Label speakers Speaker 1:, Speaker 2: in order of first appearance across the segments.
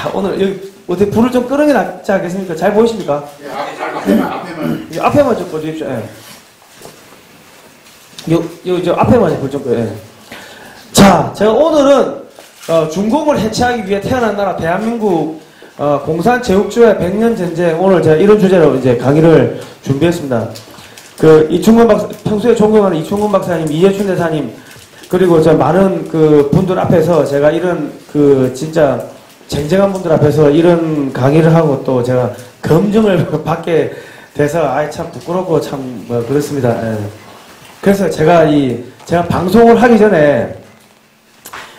Speaker 1: 자, 오늘 여기 어떻게 불을 좀 끄는 게 낫지 않겠습니까? 잘 보이십니까?
Speaker 2: 예, 앞에만.
Speaker 1: 앞에만 좀 꺼주십시오. 예. 저 앞에만 불 좀 꺼요. 예. 자, 제가 오늘은 중공을 해체하기 위해 태어난 나라 대한민국 공산 제국주의 100년 전쟁, 오늘 제가 이런 주제로 이제 강의를 준비했습니다. 이충근 박사, 평소에 존경하는 이충근 박사님, 이해춘 대사님, 그리고 저 많은 분들 앞에서 제가 이런 진짜 쟁쟁한 분들 앞에서 이런 강의를 하고 또 제가 검증을 받게 돼서 참 부끄럽고 참 그렇습니다. 예. 그래서 제가 방송을 하기 전에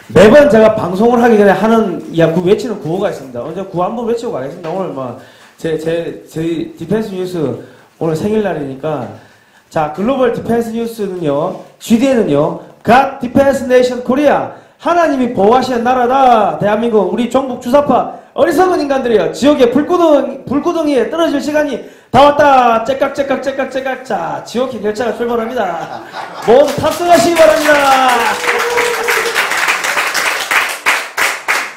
Speaker 1: 매번 제가 방송을 하기 전에 하는 외치는 구호가 있습니다. 먼저 구호 한번 외치고 가겠습니다. 오늘 저희 디펜스 뉴스 오늘 생일날이니까 자, 글로벌 디펜스 뉴스는요, GDN은요, God Defense Nation Korea, 하나님이 보호하시는 나라다. 대한민국 우리 종북 주사파 어리석은 인간들이요, 지옥의 불구덩이에 떨어질 시간이 다 왔다. 째깍. 자, 지옥의 열차가 출발합니다. 모두 탑승하시기 바랍니다.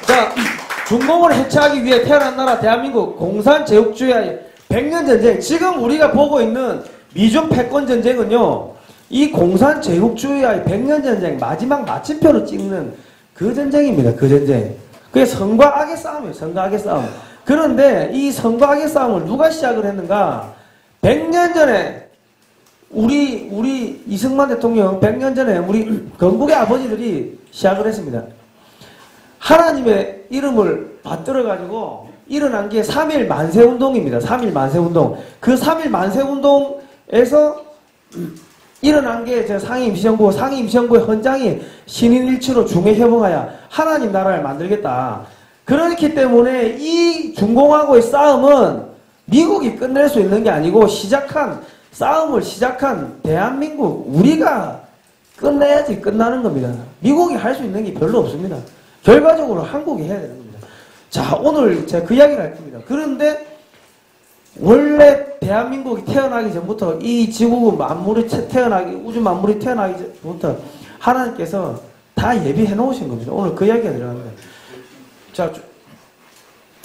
Speaker 1: 자, 중공을 해체하기 위해 태어난 나라 대한민국 공산 제국주의의 100년 전쟁, 지금 우리가 보고 있는 미중 패권 전쟁은요, 이 공산 제국주의의 100년 전쟁 마지막 마침표로 찍는 그 전쟁입니다. 그 전쟁. 그게 선과 악의 싸움이에요. 선과 악의 싸움. 그런데 이 선과 악의 싸움을 누가 시작을 했는가? 100년 전에 우리 이승만 대통령 100년 전에 우리 건국의 아버지들이 시작을 했습니다. 하나님의 이름을 받들어 가지고 일어난 게 3.1 만세운동입니다. 3.1 만세운동. 그 3.1 만세운동에서 일어난 게 상임임시정부의 헌장이 신인일치로 중해협응하여 하나님 나라를 만들겠다. 그렇기 때문에 이 중공하고의 싸움은 미국이 끝낼 수 있는 게 아니고 싸움을 시작한 대한민국 우리가 끝내야지 끝나는 겁니다. 미국이 할 수 있는 게 별로 없습니다. 결과적으로 한국이 해야 되는 겁니다. 자, 오늘 제가 그 이야기를 할 겁니다. 그런데 원래 대한민국이 태어나기 전부터 이 지구 만물이 우주 만물이 태어나기 전부터 하나님께서 다 예비해 놓으신 겁니다. 오늘 그 이야기가 들어갑니다. 자,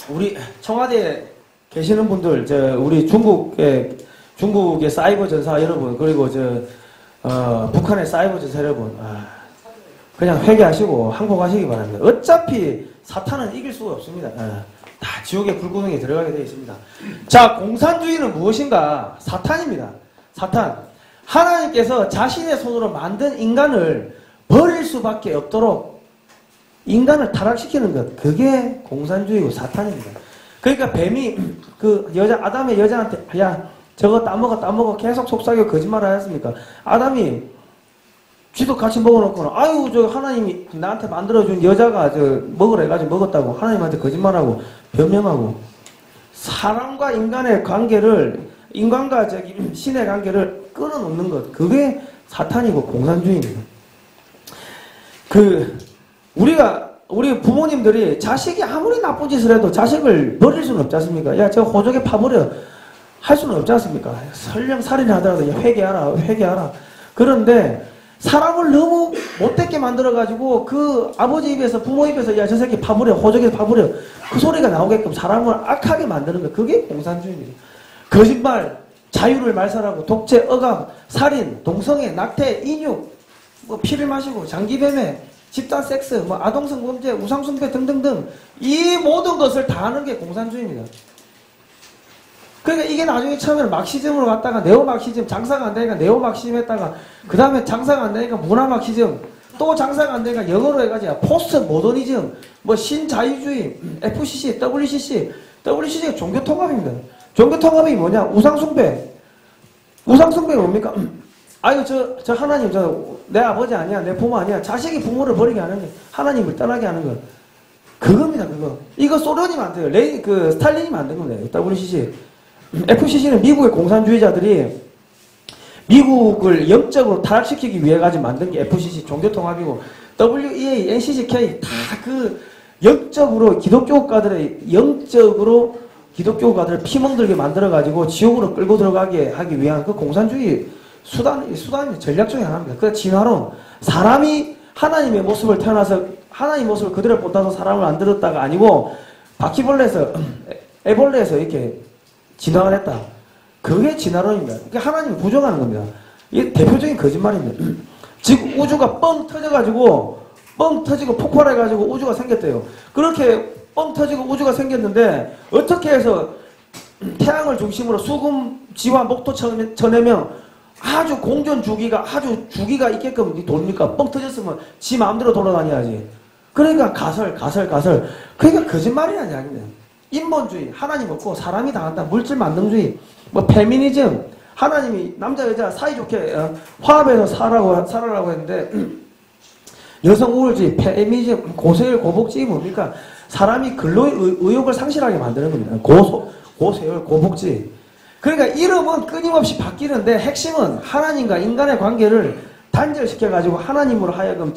Speaker 1: 우리 청와대에 계시는 분들, 우리 중국의 사이버 전사 여러분, 그리고 북한의 사이버 전사 여러분, 그냥 회개하시고 항복하시기 바랍니다. 어차피 사탄은 이길 수가 없습니다. 다 지옥의 불구덩이에 들어가게 되어 있습니다. 자, 공산주의는 무엇인가? 사탄입니다. 사탄. 하나님께서 자신의 손으로 만든 인간을 버릴 수밖에 없도록 인간을 타락시키는 것, 그게 공산주의고 사탄입니다. 그러니까 뱀이 아담의 여자한테 야, 저거 따먹어 계속 속삭여 거짓말을 하였습니까? 아담이 쥐도 같이 먹어놓고는 아유, 저 하나님이 나한테 만들어준 여자가 먹으라 해가지고 먹었다고 하나님한테 거짓말하고 변명하고, 사람과 인간의 관계를, 인간과 신의 관계를 끊어놓는 것, 그게 사탄이고 공산주의입니다. 우리 부모님들이 자식이 아무리 나쁜 짓을 해도 자식을 버릴 수는 없지 않습니까? 야, 저 호적에 파버려 할 수는 없지 않습니까? 설령 살인하더라도 야, 회개하라. 그런데 사람을 너무 못되게 만들어가지고 아버지 입에서, 부모 입에서 야, 저 새끼 파버려, 호적에서 파버려, 그 소리가 나오게끔 사람을 악하게 만드는 것, 그게 공산주의입니다. 거짓말, 자유를 말살하고 독재, 억압, 살인, 동성애, 낙태, 인육, 피를 마시고 장기배매, 집단 섹스, 아동성 범죄, 우상숭배 등등등, 이 모든 것을 다 하는 게 공산주의입니다. 그러니까 이게 나중에 처음에는 막시즘으로 갔다가 네오막시즘, 장사가 안 되니까 네오막시즘 했다가, 그 다음에 장사가 안 되니까 문화막시즘, 또 장사가 안 되니까 영어로 해가지고 포스트 모더니즘, 신자유주의, FCC, WCC가 종교통합입니다. 종교통합이 뭐냐? 우상숭배. 우상숭배가 뭡니까? 아유, 저 하나님, 내 아버지 아니야, 내 부모 아니야. 자식이 부모를 버리게 하는 게, 하나님을 떠나게 하는 거. 그겁니다, 그거. 이거 소련이 만들어요. 스탈린이 만든 겁니다. WCC. FCC는 미국의 공산주의자들이 미국을 영적으로 타락시키기 위해 가지고 만든 게 FCC 종교통합이고, WEA, NCCK 다 영적으로 기독교가들을 피멍들게 만들어 가지고 지옥으로 끌고 들어가게 하기 위한 그 공산주의 수단이 전략 중에 하나입니다. 그 진화론, 사람이 하나님의 모습을 태어나서 하나님 모습을 그대로 본다서 사람을 만들었다가 아니고, 바퀴벌레에서 애벌레에서 이렇게 진화를 했다. 그게 진화론입니다. 그게 하나님이 부정하는 겁니다. 이게 대표적인 거짓말입니다. 지금 우주가 뻥 터져가지고 뻥 터지고 폭발해가지고 우주가 생겼대요. 그렇게 뻥 터지고 우주가 생겼는데 어떻게 해서 태양을 중심으로 수금지와 목토 쳐내면 아주 공전 주기가 아주 주기가 있게끔 돕니까? 뻥 터졌으면 지 마음대로 돌아다녀야지. 그러니까 가설. 그러니까 거짓말이라는 이야기입니다. 인본주의, 하나님 없고 사람이 다 한다. 물질 만능주의, 뭐 페미니즘, 하나님이 남자 여자 사이좋게 화합해서 살아라고 했는데 여성 우월주의, 페미니즘, 고세율, 고복지 뭡니까? 사람이 근로의 의욕을 상실하게 만드는 겁니다. 고세율, 고복지. 그러니까 이름은 끊임없이 바뀌는데 핵심은 하나님과 인간의 관계를 단절시켜가지고 하나님으로 하여금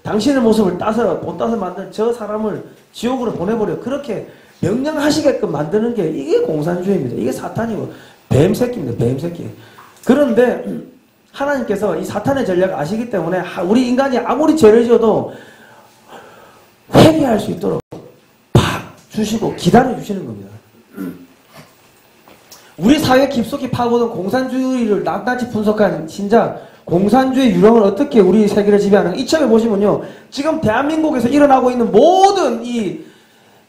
Speaker 1: 당신의 모습을 본따서 만든 저 사람을 지옥으로 보내버려. 그렇게 명령하시게끔 만드는 게 이게 공산주의입니다. 이게 사탄이고 뱀새끼입니다. 뱀새끼. 그런데 하나님께서 이 사탄의 전략을 아시기 때문에 우리 인간이 아무리 죄를 지어도 회개할 수 있도록 팍 주시고 기다려 주시는 겁니다. 우리 사회 깊숙이 파고든 공산주의를 낱낱이 분석한 신작 공산주의 유령을 어떻게 우리 세계를 지배하는 이 책을 보시면요. 지금 대한민국에서 일어나고 있는 모든 이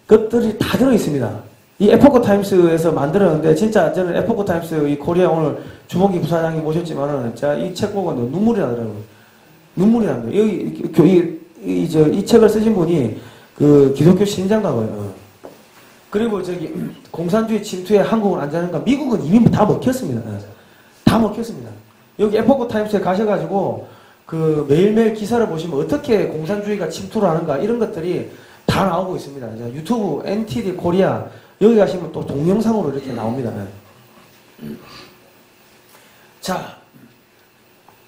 Speaker 1: 것들이 다 들어있습니다. 이 에포크 타임스에서 만들었는데 진짜 저는 에포크 타임스 이 코리아 오늘 주봉기 부사장이 모셨지만은 제가 이 책 보고 눈물이 나더라고요. 눈물이 납니다. 이 책을 쓰신 분이 그 기독교 신장가고요. 그리고 공산주의 침투에 한국은 안 자는가? 미국은 이미 다 먹혔습니다. 다 먹혔습니다. 여기 에포크 타임스에 가셔가지고 그 매일매일 기사를 보시면 어떻게 공산주의가 침투를 하는가 이런 것들이 다 나오고 있습니다. 유튜브 NTD 코리아 여기 가시면 또 동영상으로 이렇게 나옵니다. 자,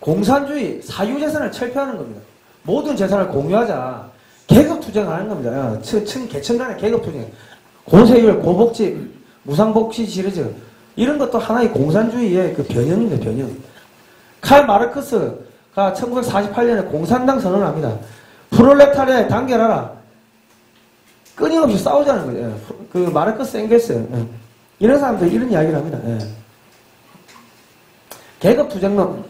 Speaker 1: 공산주의 사유재산을 철폐하는 겁니다. 모든 재산을 공유하자. 계급투쟁을 하는 겁니다. 계층 간의 계급투쟁. 고세율, 고복지, 무상복지 시리즈 이런 것도 하나의 공산주의의 그 변형입니다. 변형. 칼 마르크스가 1948년에 공산당 선언을 합니다. 프롤레타리아에 단결하라. 끊임없이 싸우자는 거예요. 그 마르크스 엥겔스 이런 사람들 이런 이야기를 합니다. 계급투쟁론.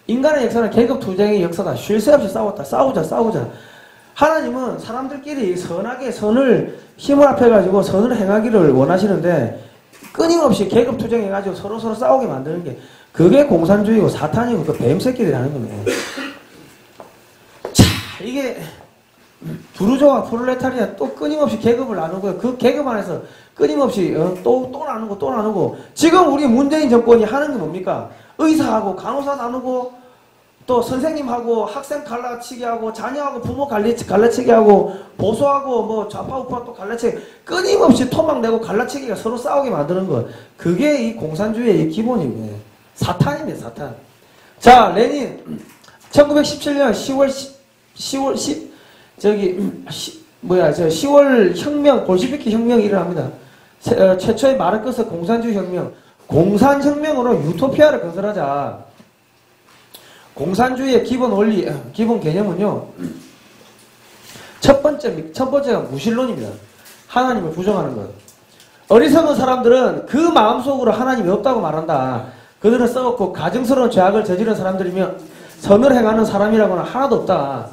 Speaker 1: 인간의 역사는 계급투쟁의 역사다. 쉴 새 없이 싸웠다. 싸우자. 하나님은 사람들끼리 선하게 선을 힘을 합해가지고 선을 행하기를 원하시는데 끊임없이 계급투쟁해가지고 서로 싸우게 만드는 게 그게 공산주의고 사탄이고 그 뱀새끼들이 하는 겁니다. 자, 이게 부르조와 프롤레타리아 또 끊임없이 계급을 나누고요. 그 계급 안에서 끊임없이 또 나누고 지금 우리 문재인 정권이 하는 게 뭡니까? 의사하고 간호사 나누고 또 선생님하고 학생 갈라치기 하고 자녀하고 부모 갈라치기 하고 보수하고 뭐 좌파 우파 또 갈라치기 끊임없이 토막 내고 갈라치기가 서로 싸우게 만드는 것 그게 이 공산주의의 기본이고요. 사탄입니다. 사탄. 자, 레닌 1917년 10월 혁명 볼시비키 혁명이 일어납니다. 최초의 마르크스 공산주의 혁명 공산혁명으로 유토피아를 건설하자. 공산주의의 기본 원리, 기본 개념은요. 첫 번째가 무신론입니다. 하나님을 부정하는 것. 어리석은 사람들은 그 마음속으로 하나님이 없다고 말한다. 그들은 썩었고 가증스러운 죄악을 저지른 사람들이며 선을 행하는 사람이라고는 하나도 없다.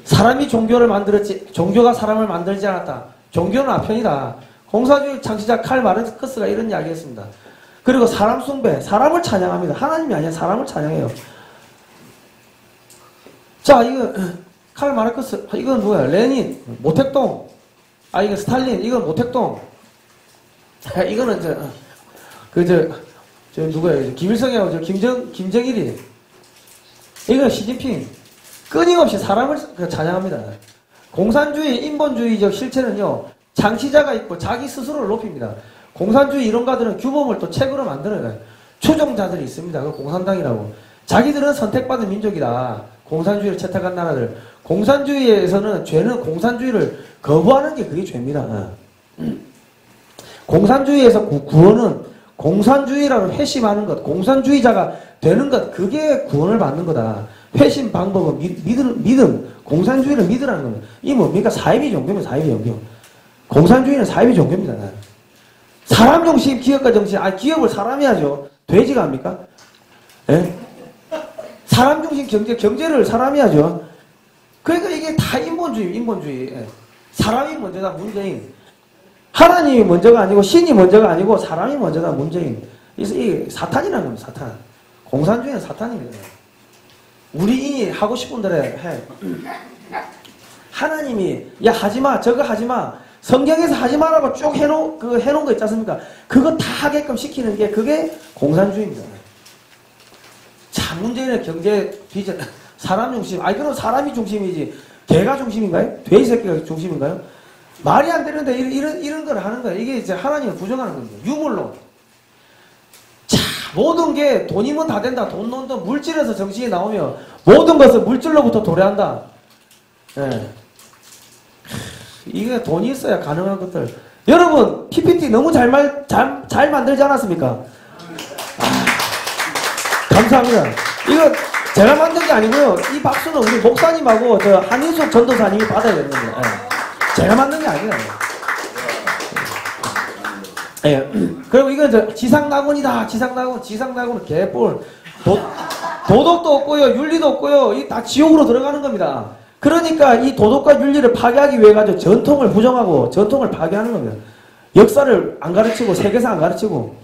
Speaker 1: 사람이 종교를 만들었지 종교가 사람을 만들지 않았다. 종교는 아편이다. 공산주의 창시자 칼 마르크스가 이런 이야기했습니다. 그리고 사람 숭배, 사람을 찬양합니다. 하나님이 아니라 사람을 찬양해요. 자, 이거 칼 마르크스, 이건 뭐야? 레닌, 모택동, 이거 스탈린, 이건 모택동. 이거는 누구야? 김일성이하고 김정일이. 이건 시진핑. 끊임없이 사람을 찬양합니다. 공산주의, 인본주의적 실체는요, 창시자가 있고 자기 스스로를 높입니다. 공산주의 이론가들은 규범을 또 책으로 만들어요. 추종자들이 있습니다. 그 공산당이라고. 자기들은 선택받은 민족이다. 공산주의를 채택한 나라들. 공산주의에서는 죄는 공산주의를 거부하는 게 그게 죄입니다. 공산주의에서 구원은 공산주의라고 회심하는 것, 공산주의자가 되는 것, 그게 구원을 받는 거다. 회심 방법은 믿음, 공산주의를 믿으라는 겁니다. 이 뭡니까? 사이비 종교입니다. 사이비 종교. 공산주의는 사회주의 종교입니다. 사람 중심, 기업가 중심. 아, 기업을 사람이 하죠. 돼지가 합니까? 예? 사람 중심 경제를 사람이 하죠. 그러니까 이게 다 인본주의. 예. 사람이 먼저다, 문재인. 하나님이 먼저가 아니고, 신이 먼저가 아니고, 사람이 먼저다, 문재인. 이 사탄이라는 겁니다, 사탄. 공산주의는 사탄입니다. 우리인이 하고 싶은 대로 해. 하나님이, 야, 하지마, 저거 하지마. 성경에서 하지 말라고 쭉 해놓은 거 있지 않습니까? 그거 다 하게끔 시키는 게 그게 공산주의입니다. 자, 문제는 경제 비전, 사람 중심. 아니, 그럼 사람이 중심이지. 개가 중심인가요? 돼지 새끼가 중심인가요? 말이 안 되는데 이런 걸 하는 거예요. 이게 이제 하나님을 부정하는 겁니다. 유물론. 자, 모든 게 돈이면 다 된다. 돈, 물질에서 정신이 나오면 모든 것을 물질로부터 도래한다. 예. 이게 돈이 있어야 가능한 것들. 여러분, PPT 너무 잘 만들지 않았습니까? 감사합니다. 이거 제가 만든 게 아니고요. 이 박수는 우리 목사님하고 저 한인숙 전도사님이 받아야 되는 겁니다. 예. 제가 만든 게 아니에요. 예. 그리고 이건 저 지상낙원이다. 지상낙원은 개뿔. 도덕도 없고요. 윤리도 없고요. 이 다 지옥으로 들어가는 겁니다. 그러니까 이 도덕과 윤리를 파괴하기 위해 가지고 전통을 부정하고 전통을 파괴하는 겁니다. 역사를 안 가르치고 세계사 안 가르치고.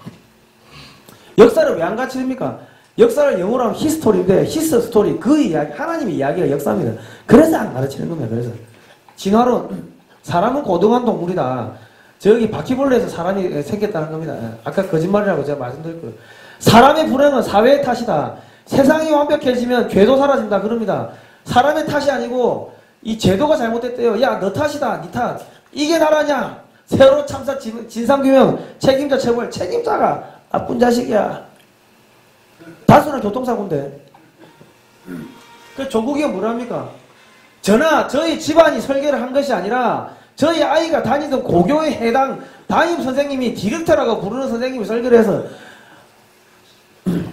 Speaker 1: 역사를 왜 안 가르칩니까? 역사를 영어로 하면 히스토리인데 히스토리 그 이야기 하나님의 이야기가 역사입니다. 그래서 안 가르치는 겁니다. 그래서 진화론 사람은 고등한 동물이다. 저기 바퀴벌레에서 사람이 생겼다는 겁니다. 아까 거짓말이라고 제가 말씀드렸고요. 사람의 불행은 사회의 탓이다. 세상이 완벽해지면 죄도 사라진다 그럽니다. 사람의 탓이 아니고 이 제도가 잘못됐대요. 야, 너 탓이다. 네 탓. 이게 나라냐? 세월호 참사 진상규명 책임자 처벌. 책임자가 나쁜 자식이야. 다수는 교통사고인데. 그 조국이가 뭐랍니까? 저희 집안이 설계를 한 것이 아니라 저희 아이가 다니던 고교에 해당 담임 선생님이 디렉터라고 부르는 선생님이 설계를 해서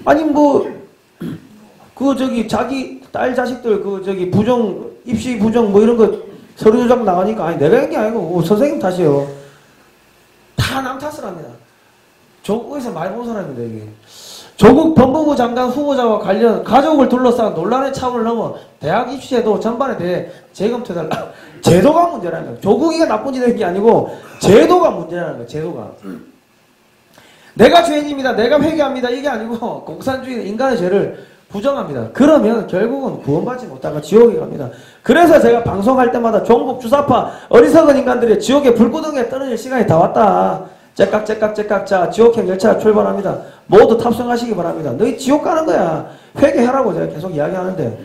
Speaker 1: 아니 자기 딸 자식들 부정 입시 부정 뭐 이런 거 서류 조작 나가니까 아니 내가 한 게 아니고 선생님 탓이에요. 다 남 탓을 합니다. 조국에서 많이 본 사람입니다. 이게 조국 법무부 장관 후보자와 관련 가족을 둘러싼 논란의 차원을 넘어 대학 입시제도 전반에 대해 재검토해달라. 제도가 문제라는 거예요. 조국이가 나쁜 짓 한 게 아니고 제도가 문제라는 거예요. 제도가. 내가 죄인입니다. 내가 회개합니다. 이게 아니고 공산주의는 인간의 죄를 부정합니다. 그러면 결국은 구원받지 못하고 지옥에 갑니다. 그래서 제가 방송할 때마다 종북 주사파 어리석은 인간들이 지옥의 불구덩이에 떨어질 시간이 다 왔다. 째깍 자 지옥행 열차 출발합니다. 모두 탑승하시기 바랍니다. 너희 지옥 가는 거야. 회개하라고 제가 계속 이야기하는데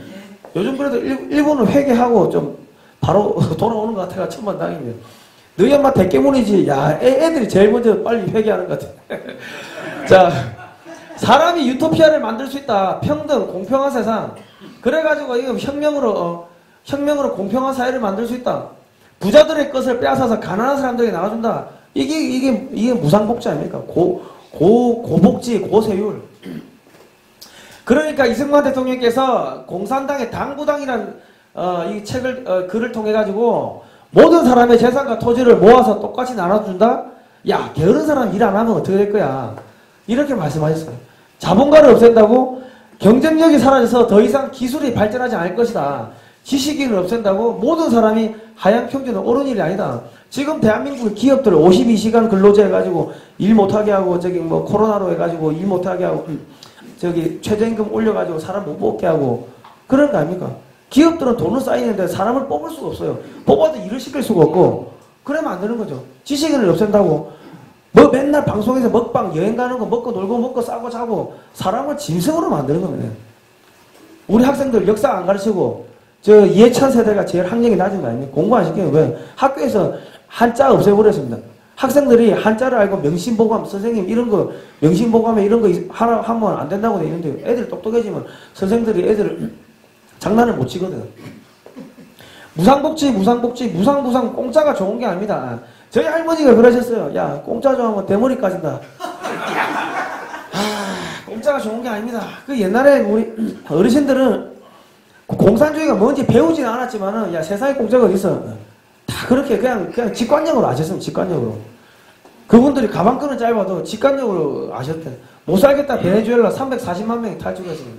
Speaker 1: 요즘 그래도 일본은 회개하고 좀 바로 돌아오는 것 같아가 천만다행입니다. 너희 엄마 대깨문이지. 야, 애들이 제일 먼저 빨리 회개하는 것 같아. 자, 사람이 유토피아를 만들 수 있다. 평등, 공평한 세상. 그래가지고 이거 혁명으로 공평한 사회를 만들 수 있다. 부자들의 것을 빼앗아서 가난한 사람들에게 나눠준다. 이게 무상복지 아닙니까? 고복지, 고세율. 그러니까 이승만 대통령께서 공산당의 당부당이라는 이 책을 글을 통해 가지고 모든 사람의 재산과 토지를 모아서 똑같이 나눠준다. 야, 게으른 사람 일 안 하면 어떻게 될 거야? 이렇게 말씀하셨어요. 자본가를 없앤다고 경쟁력이 사라져서 더 이상 기술이 발전하지 않을 것이다. 지식인을 없앤다고 모든 사람이 하향 평준은 옳은 일이 아니다. 지금 대한민국 기업들 52시간 근로제 해가지고 일 못하게 하고 코로나로 해가지고 일 못하게 하고 최저임금 올려가지고 사람 못 뽑게 하고 그런 거 아닙니까? 기업들은 돈을 쌓이는데 사람을 뽑을 수가 없어요. 뽑아도 일을 시킬 수가 없고 그러면 안 되는 거죠. 지식인을 없앤다고 맨날 방송에서 먹방 여행 가는 거 먹고 놀고 먹고 싸고 자고 사람을 짐승으로 만드는 겁니다. 우리 학생들 역사 안 가르치고 이해찬 세대가 제일 학력이 낮은 거 아닙니까? 공부 안 시키면 왜? 학교에서 한자 없애버렸습니다. 학생들이 한자를 알고 명심보감 선생님 이런 거 명심보감에 이런 거 하면 안 된다고 돼 있는데 애들 똑똑해지면 선생들이 애들을 장난을 못 치거든. 무상복지 무상부상 공짜가 좋은 게 아닙니다. 저희 할머니가 그러셨어요. 야, 공짜 좋아하면 대머리 까진다. 공짜가 좋은 게 아닙니다. 그 옛날에 우리 어르신들은 공산주의가 뭔지 배우지는 않았지만은 야, 세상에 공짜가 어디 있어? 다 다 그렇게 그냥 직관적으로 아셨습니다. 직관적으로. 그분들이 가방끈은 짧아도 직관적으로 아셨대. 못 살겠다. 베네수엘라 340만 명이 탈출했습니다.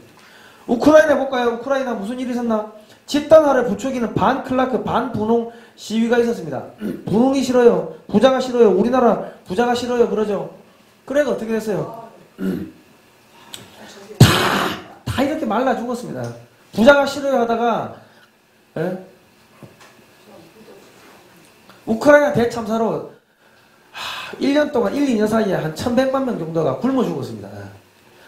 Speaker 1: 우크라이나 볼까요? 우크라이나 무슨 일이 있었나? 집단화를 부추기는 반클라크 반분홍 시위가 있었습니다. 분홍이 싫어요. 부자가 싫어요. 우리나라 부자가 싫어요. 그러죠. 그래가 어떻게 됐어요? 다 이렇게 말라 죽었습니다. 부자가 싫어요 하다가 예? 우크라이나 대참사로 1년 동안 1, 2년 사이에 한 1100만 명 정도가 굶어 죽었습니다.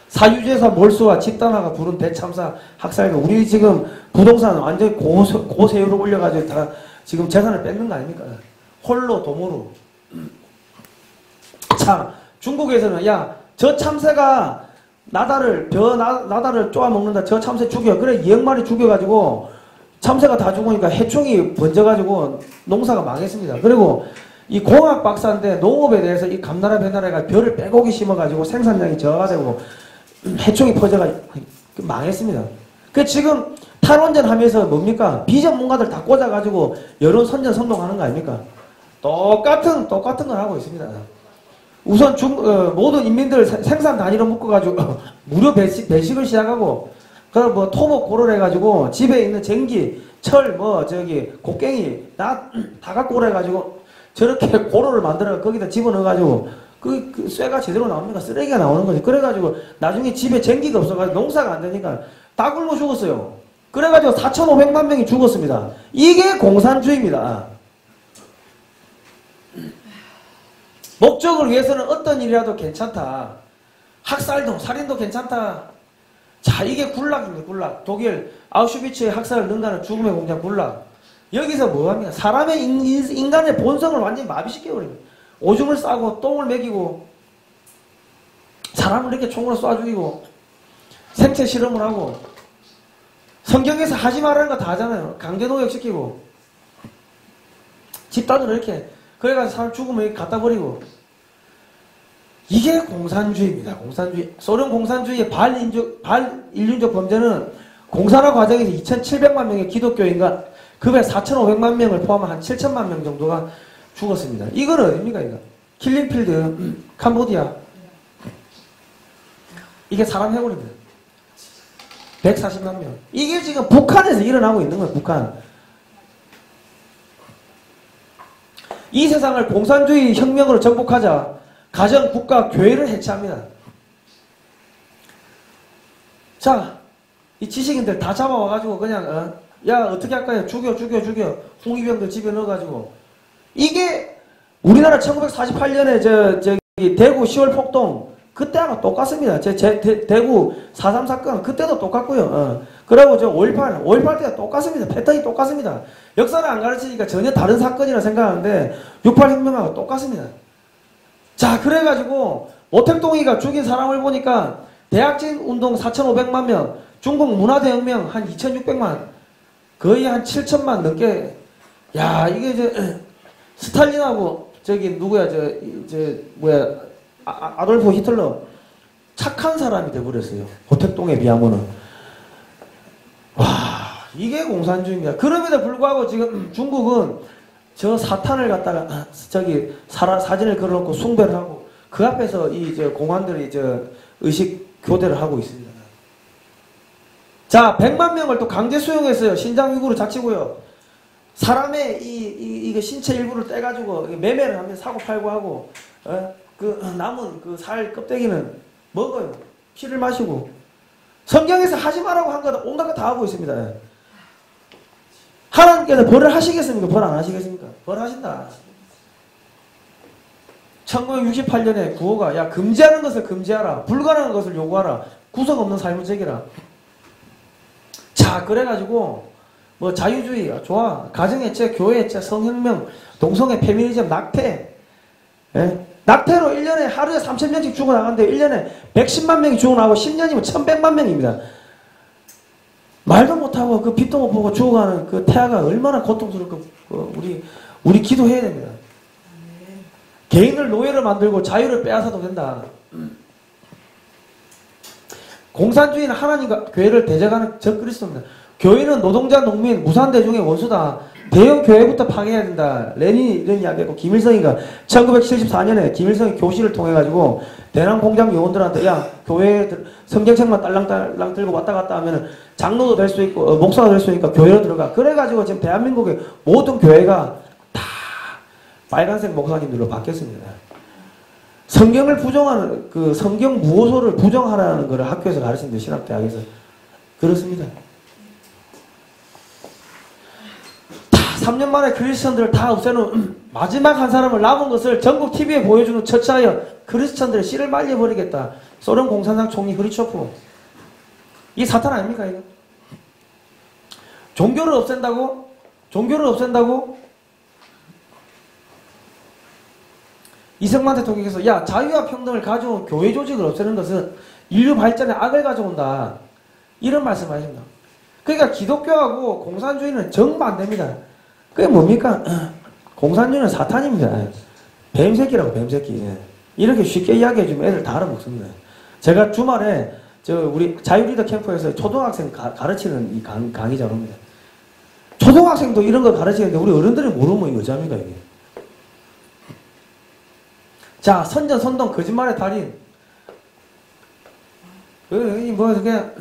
Speaker 1: 사유지에서 몰수와 집단화가 부른 대참사 학살가. 우리 지금 부동산 완전히 고세율로 올려가지고 다 지금 재산을 뺏는 거 아닙니까? 홀로 도모로. 자, 중국에서는 야, 저 참새가 나다를 쪼아먹는다. 저 참새 죽여. 그래 2억 마리 죽여가지고 참새가 다 죽으니까 해충이 번져가지고 농사가 망했습니다. 그리고 이 공학 박사인데 농업에 대해서 이 감나라 배나라가 별을 빼곡히 심어가지고 생산량이 저하가 되고 해충이 퍼져가 망했습니다. 그 지금 탈원전 하면서 뭡니까? 비전문가들 다 꽂아가지고 여론 선전 선동하는 거 아닙니까? 똑같은 걸 하고 있습니다. 우선 모든 인민들 생산 단위로 묶어가지고 무료 배식을 시작하고 그럼 뭐 토목 고를 해가지고 집에 있는 전기, 철, 곡괭이 다 갖고 오라 해가지고 저렇게 고로를 만들어 거기다 집어넣어가지고 그 쇠가 제대로 나옵니까? 쓰레기가 나오는 거지. 그래가지고 나중에 집에 전기가 없어가지고 농사가 안 되니까 다 굶어 죽었어요. 그래가지고 4,500만 명이 죽었습니다. 이게 공산주의입니다. 목적을 위해서는 어떤 일이라도 괜찮다. 학살도 살인도 괜찮다. 자, 이게 굴락입니다. 굴락. 독일 아우슈비츠의 학살을 능가하는 죽음의 공장 굴락. 여기서 뭐합니까? 사람의 인간의 본성을 완전히 마비시켜버립니다. 오줌을 싸고 똥을 먹이고 사람을 이렇게 총으로 쏴 죽이고 생체 실험을 하고 성경에서 하지 말라는 거 다 하잖아요. 강제노역 시키고 집단으로 이렇게 그래가지고 사람 죽으면 갖다 버리고 이게 공산주의입니다. 공산주의. 소련 공산주의의 반인륜적 범죄는 공산화 과정에서 2,700만 명의 기독교인과 그 외 4,500만 명을 포함한 한 7천만 명 정도가 죽었습니다. 이건 어딥니까, 이거? 킬링필드, 캄보디아. 이게 사람 해골입니다. 140만 명. 이게 지금 북한에서 일어나고 있는 거예요, 북한. 이 세상을 공산주의 혁명으로 정복하자 가정, 국가, 교회를 해체합니다. 자, 이 지식인들 다 잡아와가지고 그냥 야 어떻게 할까요? 죽여 홍위병들 집에 넣어가지고 이게 우리나라 1948년에 저기 대구 10월 폭동 그때하고 똑같습니다. 대구 4.3 사건 그때도 똑같고요. 그리고 5.18 때가 똑같습니다. 패턴이 똑같습니다. 역사를 안 가르치니까 전혀 다른 사건이라 생각하는데 6.8 혁명하고 똑같습니다. 자, 그래가지고 오택동이가 죽인 사람을 보니까 대학생 운동 4,500만 명, 중국 문화대혁명 한 2,600만, 거의 한 7천만 넘게. 야, 이게 스탈린하고 저기 누구야 아돌프 히틀러 착한 사람이 돼버렸어요. 오택동에 비하면은. 와, 이게 공산주의입니다. 그럼에도 불구하고 지금 중국은 저 사탄을 갖다가 저기 사진을 걸어놓고 숭배를 하고 그 앞에서 공안들이 의식 교대를 하고 있습니다. 자, 100만 명을 또 강제 수용했어요. 신장 위구르 자치고요. 사람의 이게 신체 일부를 떼가지고 매매를 하면 사고 팔고 하고 그 남은 그 살 껍데기는 먹어요. 피를 마시고. 성경에서 하지 말라고 한 거는 온갖 거 다 하고 있습니다. 하나님께서 벌을 하시겠습니까? 벌 안 하시겠습니까? 벌 하신다. 1968년에 구호가 야 금지하는 것을 금지하라. 불가능한 것을 요구하라. 구석 없는 삶을 제기라. 자, 그래가지고 뭐 자유주의 좋아. 가정해체, 교회해체, 성혁명, 동성애, 페미니즘, 낙태. 예? 낙태로 1년에 하루에 3,000명씩 죽어나가는데 1년에 110만 명이 죽어나가고 10년이면 1,100만 명입니다. 말도 못하고 그 빛도 못 보고 죽어가는 그 태아가 얼마나 고통스럽고 우리 기도해야 됩니다. 개인을 노예를 만들고 자유를 빼앗아도 된다. 공산주의는 하나님과 교회를 대적하는 적그리스도입니다. 교회는 노동자, 농민, 무산대중의 원수다. 대형 교회부터 파괴해야 된다. 레닌이 이런 이야기했고 김일성이가 1974년에 김일성이 교실을 통해 가지고 대남 공장 요원들한테 야 교회 성경책만 딸랑딸랑 들고 왔다 갔다 하면은 장로도 될 수 있고 목사가 될 수 있으니까 교회로 들어가. 그래가지고 지금 대한민국의 모든 교회가 다 빨간색 목사님들로 바뀌었습니다. 성경을 부정하는 그 성경 무호소를 부정하라는 것을 학교에서 가르치는데 신학대학에서 그렇습니다. 3년 만에 크리스천들을 다 없애놓은 마지막 한 사람을 남은 것을 전국 TV에 보여주는 처치하여 크리스천들의 씨를 말려버리겠다. 소련 공산당 총리 흐리초프. 이게 사탄 아닙니까 이거? 종교를 없앤다고? 종교를 없앤다고? 이승만 대통령께서 야 자유와 평등을 가져온 교회 조직을 없애는 것은 인류 발전에 악을 가져온다. 이런 말씀을 하십니다. 그러니까 기독교하고 공산주의는 정반대입니다. 그게 뭡니까? 공산주의는 사탄입니다. 뱀새끼라고 뱀새끼. 이렇게 쉽게 이야기해주면 애들 다 알아먹습니다. 제가 주말에 우리 자유리더 캠프에서 초등학생 가르치는 이 강의자 합니다. 초등학생도 이런 거 가르치는데 우리 어른들이 모르면 이거 어쩝니까 이게. 자, 선전, 선동, 거짓말의 달인. 뭐, 그냥,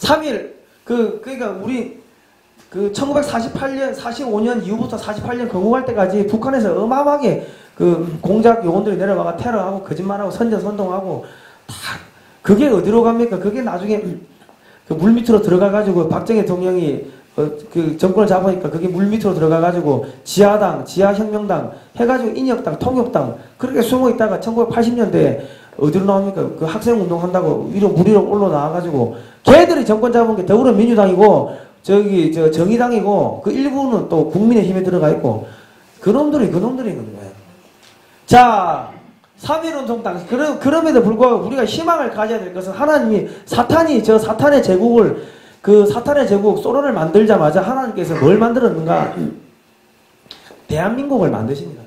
Speaker 1: 3일, 그러니까 우리, 1948년, 45년 이후부터 48년 건국할 때까지 북한에서 어마어마하게 공작 요원들이 내려와가 테러하고 거짓말하고 선전, 선동하고 다, 그게 어디로 갑니까? 그게 나중에 그 물밑으로 들어가가지고 박정희 대통령이 그 정권을 잡으니까 그게 물밑으로 들어가가지고 지하당, 지하혁명당 해가지고 인혁당, 통역당 그렇게 숨어있다가 1980년대에 어디로 나옵니까? 그 학생운동 한다고 물 위로 올라나와가지고 걔들이 정권 잡은 게 더불어민주당이고 정의당이고 그 일부는 또 국민의힘에 들어가 있고 그놈들이 있는 거예요. 자, 3.1운동 당시 그럼에도 불구하고 우리가 희망을 가져야 될 것은 하나님이 사탄의 제국을 사탄의 제국 소련을 만들자마자 하나님께서 뭘 만들었는가? 대한민국을 만드십니다.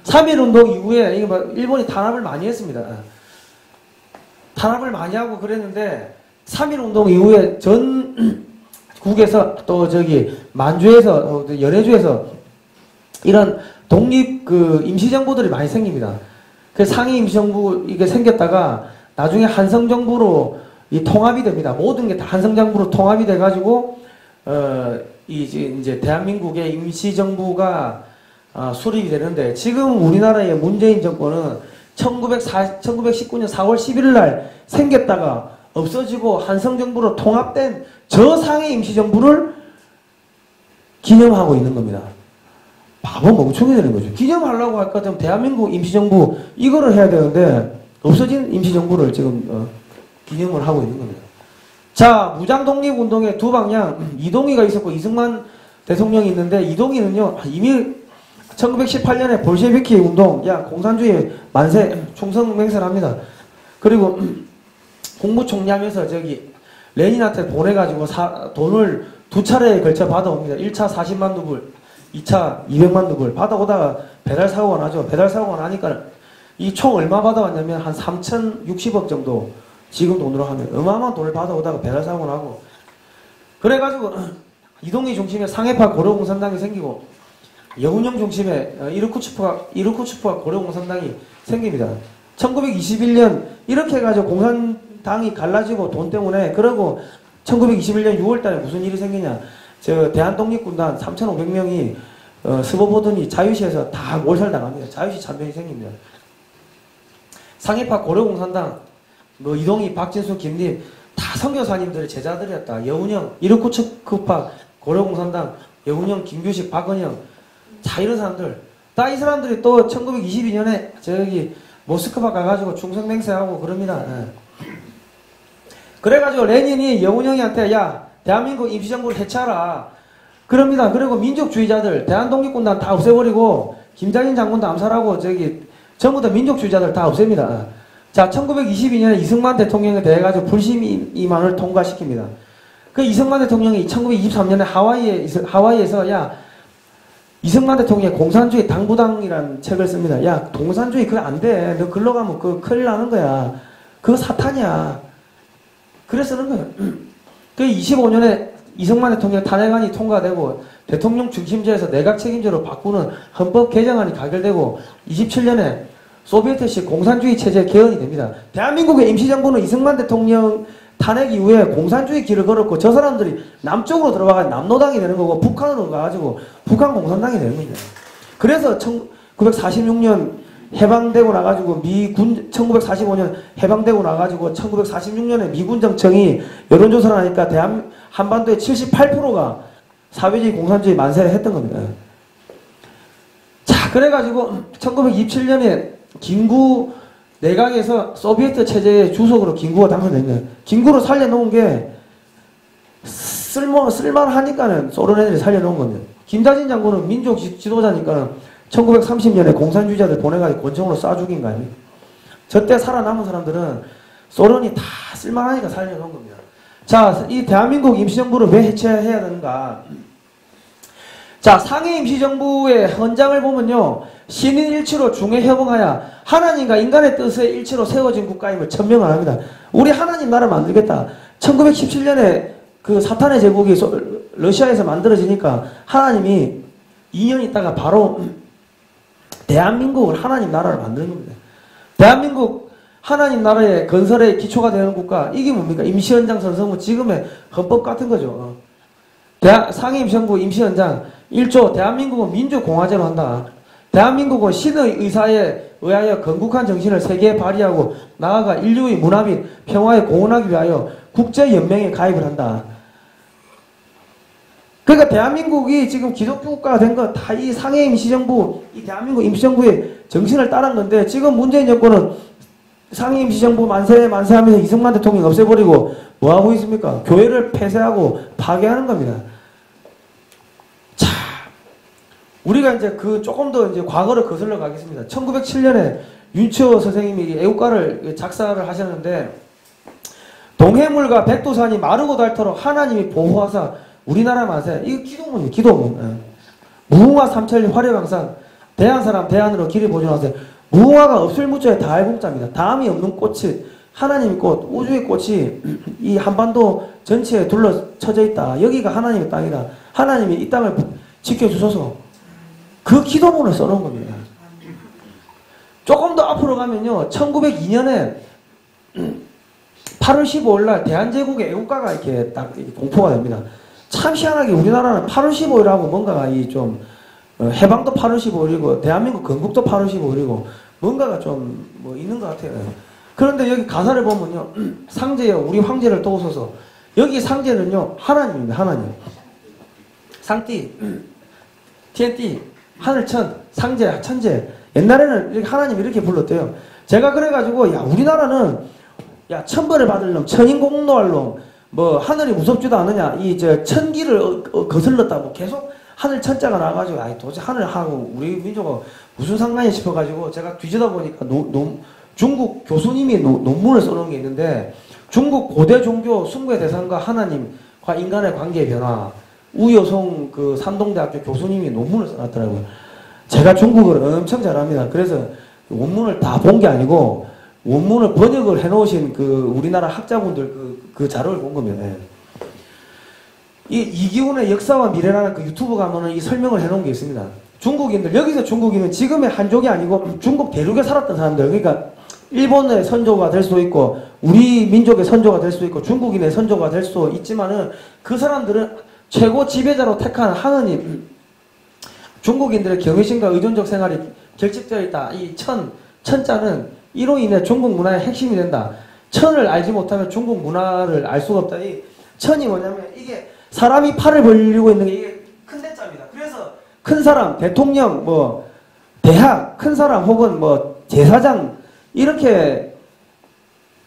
Speaker 1: 3.1운동 이후에 일본이 탄압을 많이 했습니다. 탄압을 많이 하고 그랬는데 3.1운동 이후에 전국에서 또 만주에서 연해주에서 이런 독립 임시정부들이 많이 생깁니다. 그 상위 임시정부 이게 생겼다가 나중에 한성정부로 이 통합이 됩니다. 모든 게 다 한성정부로 통합이 돼가지고 이제 대한민국의 임시정부가 수립이 되는데 지금 우리나라의 문재인 정권은 1919년 4월 11일 날 생겼다가 없어지고 한성정부로 통합된 저 상위 임시정부를 기념하고 있는 겁니다. 바보 멍청이 되는 거죠. 기념하려고 할 것 같으면 대한민국 임시정부 이거를 해야 되는데 없어진 임시정부를 지금 기념을 하고 있는 겁니다. 자, 무장독립운동의 두 방향 이동희가 있었고 이승만 대통령이 있는데 이동희는요 이미 1918년에 볼셰비키 운동 야 공산주의 만세 충성 맹세를 합니다. 그리고 국무총리하면서 레닌한테 보내가지고 돈을 두 차례에 걸쳐 받아옵니다. 1차 40만 루블 2차 200만 루블 받아오다가 배달 사고가 나죠. 배달 사고가 나니까 이 총 얼마 받아왔냐면 한 3,060억 정도 지금 돈으로 하면 어마어마한 돈을 받아오다가 배달 사고가 나고 그래가지고 이동희 중심에 상해파 고려공산당이 생기고 여운형 중심에 이르쿠츠프가 고려공산당이 생깁니다. 1921년 이렇게 해가지고 공산당이 갈라지고 돈 때문에 그러고 1921년 6월달에 무슨 일이 생기냐 대한독립군단 3,500명이 스보보드니 자유시에서 다 몰살당합니다. 자유시 참변이 생깁니다. 상해파 고려공산당 이동희, 박진수, 김림 다 선교사님들의 제자들이었다. 여운형, 이르쿠츠크파 고려공산당 여운형, 김규식, 박은영 자 이런 사람들 다 이 사람들이 또 1922년에 모스크바 가가지고 충성맹세하고 그럽니다. 그래가지고 레닌이 여운형이한테 야 대한민국 임시정부를 해체하라 그럽니다. 그리고 민족주의자들 대한독립군단 다 없애버리고 김장인 장군도 암살하고 전부 다 민족주의자들 다 없앱니다. 자 1922년에 이승만 대통령에 대해 가지고 불심이만을 통과시킵니다. 그 이승만 대통령이 1923년에 하와이에서 야 이승만 대통령이 공산주의 당부당이라는 책을 씁니다. 야 공산주의 그거 안 돼. 너 글로 가면 그거 큰일 나는 거야. 그거 사탄이야. 그래 쓰는 거예요. 그 25년에 이승만 대통령 탄핵안이 통과되고 대통령 중심제에서 내각 책임제로 바꾸는 헌법 개정안이 가결되고 27년에 소비에트식 공산주의 체제 개헌이 됩니다. 대한민국의 임시정부는 이승만 대통령 탄핵 이후에 공산주의 길을 걸었고 저 사람들이 남쪽으로 들어가서 남노당이 되는 거고 북한으로 가가지고 북한 공산당이 되는 겁니다. 그래서 1946년 해방되고 나가지고 미군 1945년 해방되고 나가지고 1946년에 미군 정청이 여론조사를 하니까 한반도의 78%가 사회주의 공산주의 만세를 했던 겁니다. 자, 그래가지고 1927년에 김구 내각에서 소비에트 체제의 주석으로 김구가 당선됩니다. 김구를 살려놓은 게 쓸만하니까는 소련 애들이 살려놓은 겁니다. 김다진 장군은 민족 지도자니까는 1930년에 공산주의자들 보내가지고 권총으로 쏴 죽인 거 아닙니까? 저때 살아남은 사람들은 소련이 다 쓸만하니까 살려놓은 겁니다. 자, 이 대한민국 임시정부를 왜 해체해야 되는가? 자, 상해 임시정부의 헌장을 보면요. 신인일치로 중해협응하여 하나님과 인간의 뜻의 일치로 세워진 국가임을 천명을 합니다. 우리 하나님 나라 만들겠다. 1917년에 그 사탄의 제국이 러시아에서 만들어지니까 하나님이 2년 있다가 바로 대한민국을 하나님 나라를 만드는 겁니다. 대한민국 하나님 나라의 건설의 기초가 되는 국가, 이게 뭡니까? 임시헌장 선서문, 지금의 헌법 같은 거죠. 상해 임시정부 임시헌장 1조 대한민국은 민주공화제로 한다. 대한민국은 신의 의사에 의하여 건국한 정신을 세계에 발휘하고 나아가 인류의 문화 및 평화에 공헌하기 위하여 국제연맹에 가입을 한다. 그러니까 대한민국이 지금 기독교 국가가 된 건 다 이 상해 임시정부, 이 대한민국 임시정부의 정신을 따른 건데, 지금 문재인 정권은 상해 임시정부 만세하면서 이승만 대통령 없애버리고 뭐 하고 있습니까? 교회를 폐쇄하고 파괴하는 겁니다. 자, 우리가 이제 조금 더 이제 과거를 거슬러 가겠습니다. 1907년에 윤치호 선생님이 애국가를 작사를 하셨는데, 동해물과 백두산이 마르고 닳도록 하나님이 보호하사 우리나라 만세. 이거 기도문이에요. 기도문. 무궁화 삼천리 화려강산 대한사람 대한으로 길을 보존하세요. 무궁화가 없을 무자에 다할 공자입니다. 다음이 없는 꽃이 하나님의 꽃, 우주의 꽃이 이 한반도 전체에 둘러쳐져 있다. 여기가 하나님의 땅이다. 하나님이 이 땅을 지켜주소서. 그 기도문을 써놓은 겁니다. 조금 더 앞으로 가면요. 1902년에 8월 15일 날 대한제국의 애국가가 이렇게 딱 공포가 됩니다. 참 희한하게 우리나라는 8월 15일하고 뭔가가 해방도 8월 15일이고 대한민국 건국도 8월 15일이고 뭔가가 좀 있는 것 같아요. 그런데 여기 가사를 보면요. 상제여 우리 황제를 도우소서. 여기 상제는요. 하나님입니다. 하나님. 상띠, TNT, 하늘천, 상제, 천재. 옛날에는 이렇게 하나님 이렇게 불렀대요. 제가 그래가지고 야 우리나라는 야 천벌을 받을 놈, 천인공노할 놈, 하늘이 무섭지도 않느냐, 천기를 거슬렀다, 계속 하늘 천자가 나와가지고, 도대체 하늘하고 우리 민족은 무슨 상관이 싶어가지고, 제가 뒤지다 보니까 중국 교수님이 논문을 써놓은 게 있는데, 중국 고대 종교 숭배 대상과 하나님과 인간의 관계의 변화, 우여송 산동대학교 교수님이 논문을 써놨더라고요. 제가 중국어를 엄청 잘합니다. 그래서 원문을 다 본 게 아니고, 원문을 번역을 해놓으신 우리나라 학자분들 그 자료를 본 겁니다. 이기훈의 역사와 미래라는 유튜브 가면은 이 설명을 해놓은 게 있습니다. 중국인들, 여기서 중국인은 지금의 한족이 아니고 중국 대륙에 살았던 사람들, 그러니까 일본의 선조가 될 수도 있고, 우리 민족의 선조가 될 수도 있고, 중국인의 선조가 될 수도 있지만은 그 사람들은 최고 지배자로 택한 하느님, 중국인들의 경외심과 의존적 생활이 결집되어 있다. 이 천자는 이로 인해 중국 문화의 핵심이 된다. 천을 알지 못하면 중국 문화를 알 수가 없다. 이 천이 뭐냐면 이게 사람이 팔을 벌리고 있는 게 이게 큰 대자입니다. 그래서 큰 사람, 대통령, 대학, 큰 사람 혹은 제사장 이렇게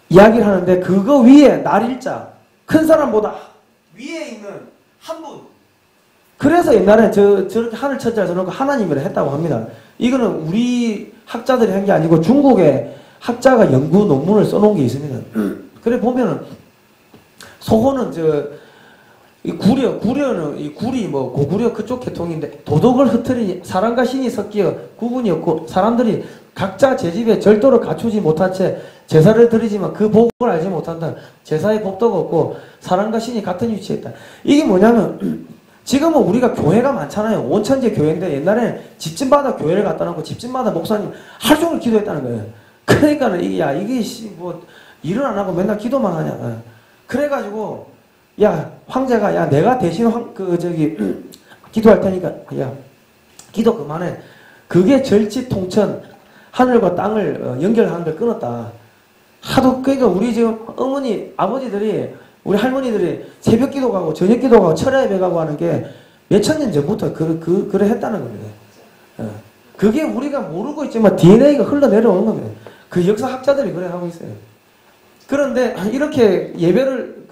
Speaker 1: 이야기를 하는데 그거 위에 날일자, 큰 사람보다 위에 있는 한 분. 그래서 옛날에 저렇게 하늘 천자를 써놓고 하나님이라 했다고 합니다. 이거는 우리 학자들이 한 게 아니고 중국의 학자가 연구 논문을 써놓은 게 있습니다. 그래 보면은 소호는 구려는 이 굴이 고구려 그쪽 계통인데 도덕을 흐트리니 사람과 신이 섞여 구분이 없고 사람들이 각자 제 집에 절도를 갖추지 못한 채 제사를 드리지만 그 복을 알지 못한다. 제사의 법도가 없고 사람과 신이 같은 위치에 있다. 이게 뭐냐면 지금은 우리가 교회가 많잖아요. 온천지 교회인데 옛날에는 집집마다 교회를 갖다 놓고 집집마다 목사님 하루 종일 기도했다는 거예요. 그러니까는 이게 뭐 일을 안 하고 맨날 기도만 하냐. 그래가지고 야 황제가 야 내가 대신 기도할 테니까 야 기도 그만해. 그게 절치통천 하늘과 땅을 연결하는 걸 끊었다. 하도 그러니까 우리 지금 어머니 아버지들이 우리 할머니들이 새벽 기도 가고 저녁 기도 가고 철야 예배 가고 하는 게 몇천 년 전부터 그래 했다는 겁니다. 그게 우리가 모르고 있지만 DNA가 흘러내려오는 겁니다. 그 역사학자들이 그래 하고 있어요. 그런데 이렇게 예배를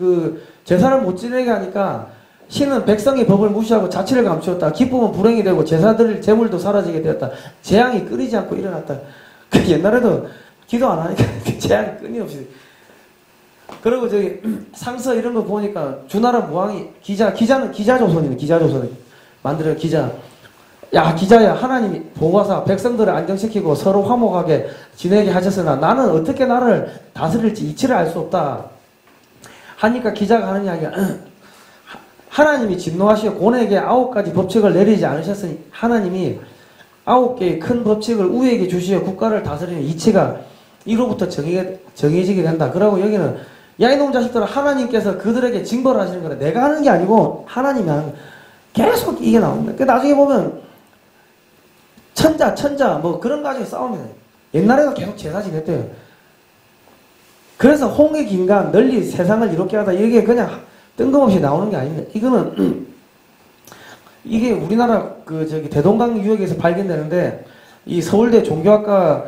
Speaker 1: 제사를 못 지내게 하니까 신은 백성의 법을 무시하고 자치를 감추었다. 기쁨은 불행이 되고 제사 드릴 재물도 사라지게 되었다. 재앙이 끊이지 않고 일어났다. 옛날에도 기도 안 하니까 재앙이 끊임없이. 그리고 저기 상서 이런 거 보니까 주나라 무왕이 기자는 기자조선이네. 기자조선이 만들어 기자. 야 기자야 하나님이 보호하사 백성들을 안정시키고 서로 화목하게 지내게 하셨으나 나는 어떻게 나를 다스릴지 이치를 알 수 없다. 하니까 기자가 하는 이야기가 하나님이 진노하시어 고뇌에게 9가지 법칙을 내리지 않으셨으니 하나님이 9개의 큰 법칙을 우리에게 주시어 국가를 다스리는 이치가 이로부터 정해지게 된다. 그러고 여기는 야 이놈 자식들아 하나님께서 그들에게 징벌을 하시는 거라. 내가 하는 게 아니고 하나님이 하는 거. 계속 이게 나옵니다. 그 나중에 보면 천자 뭐 그런 거 가지고 싸웁니다. 옛날에도 계속 제사 지냈대요. 그래서 홍해 긴간 널리 세상을 이롭게 하다 이게 그냥 뜬금없이 나오는 게 아닙니다. 이거는 이게 우리나라 대동강 유역에서 발견되는데 이 서울대 종교학과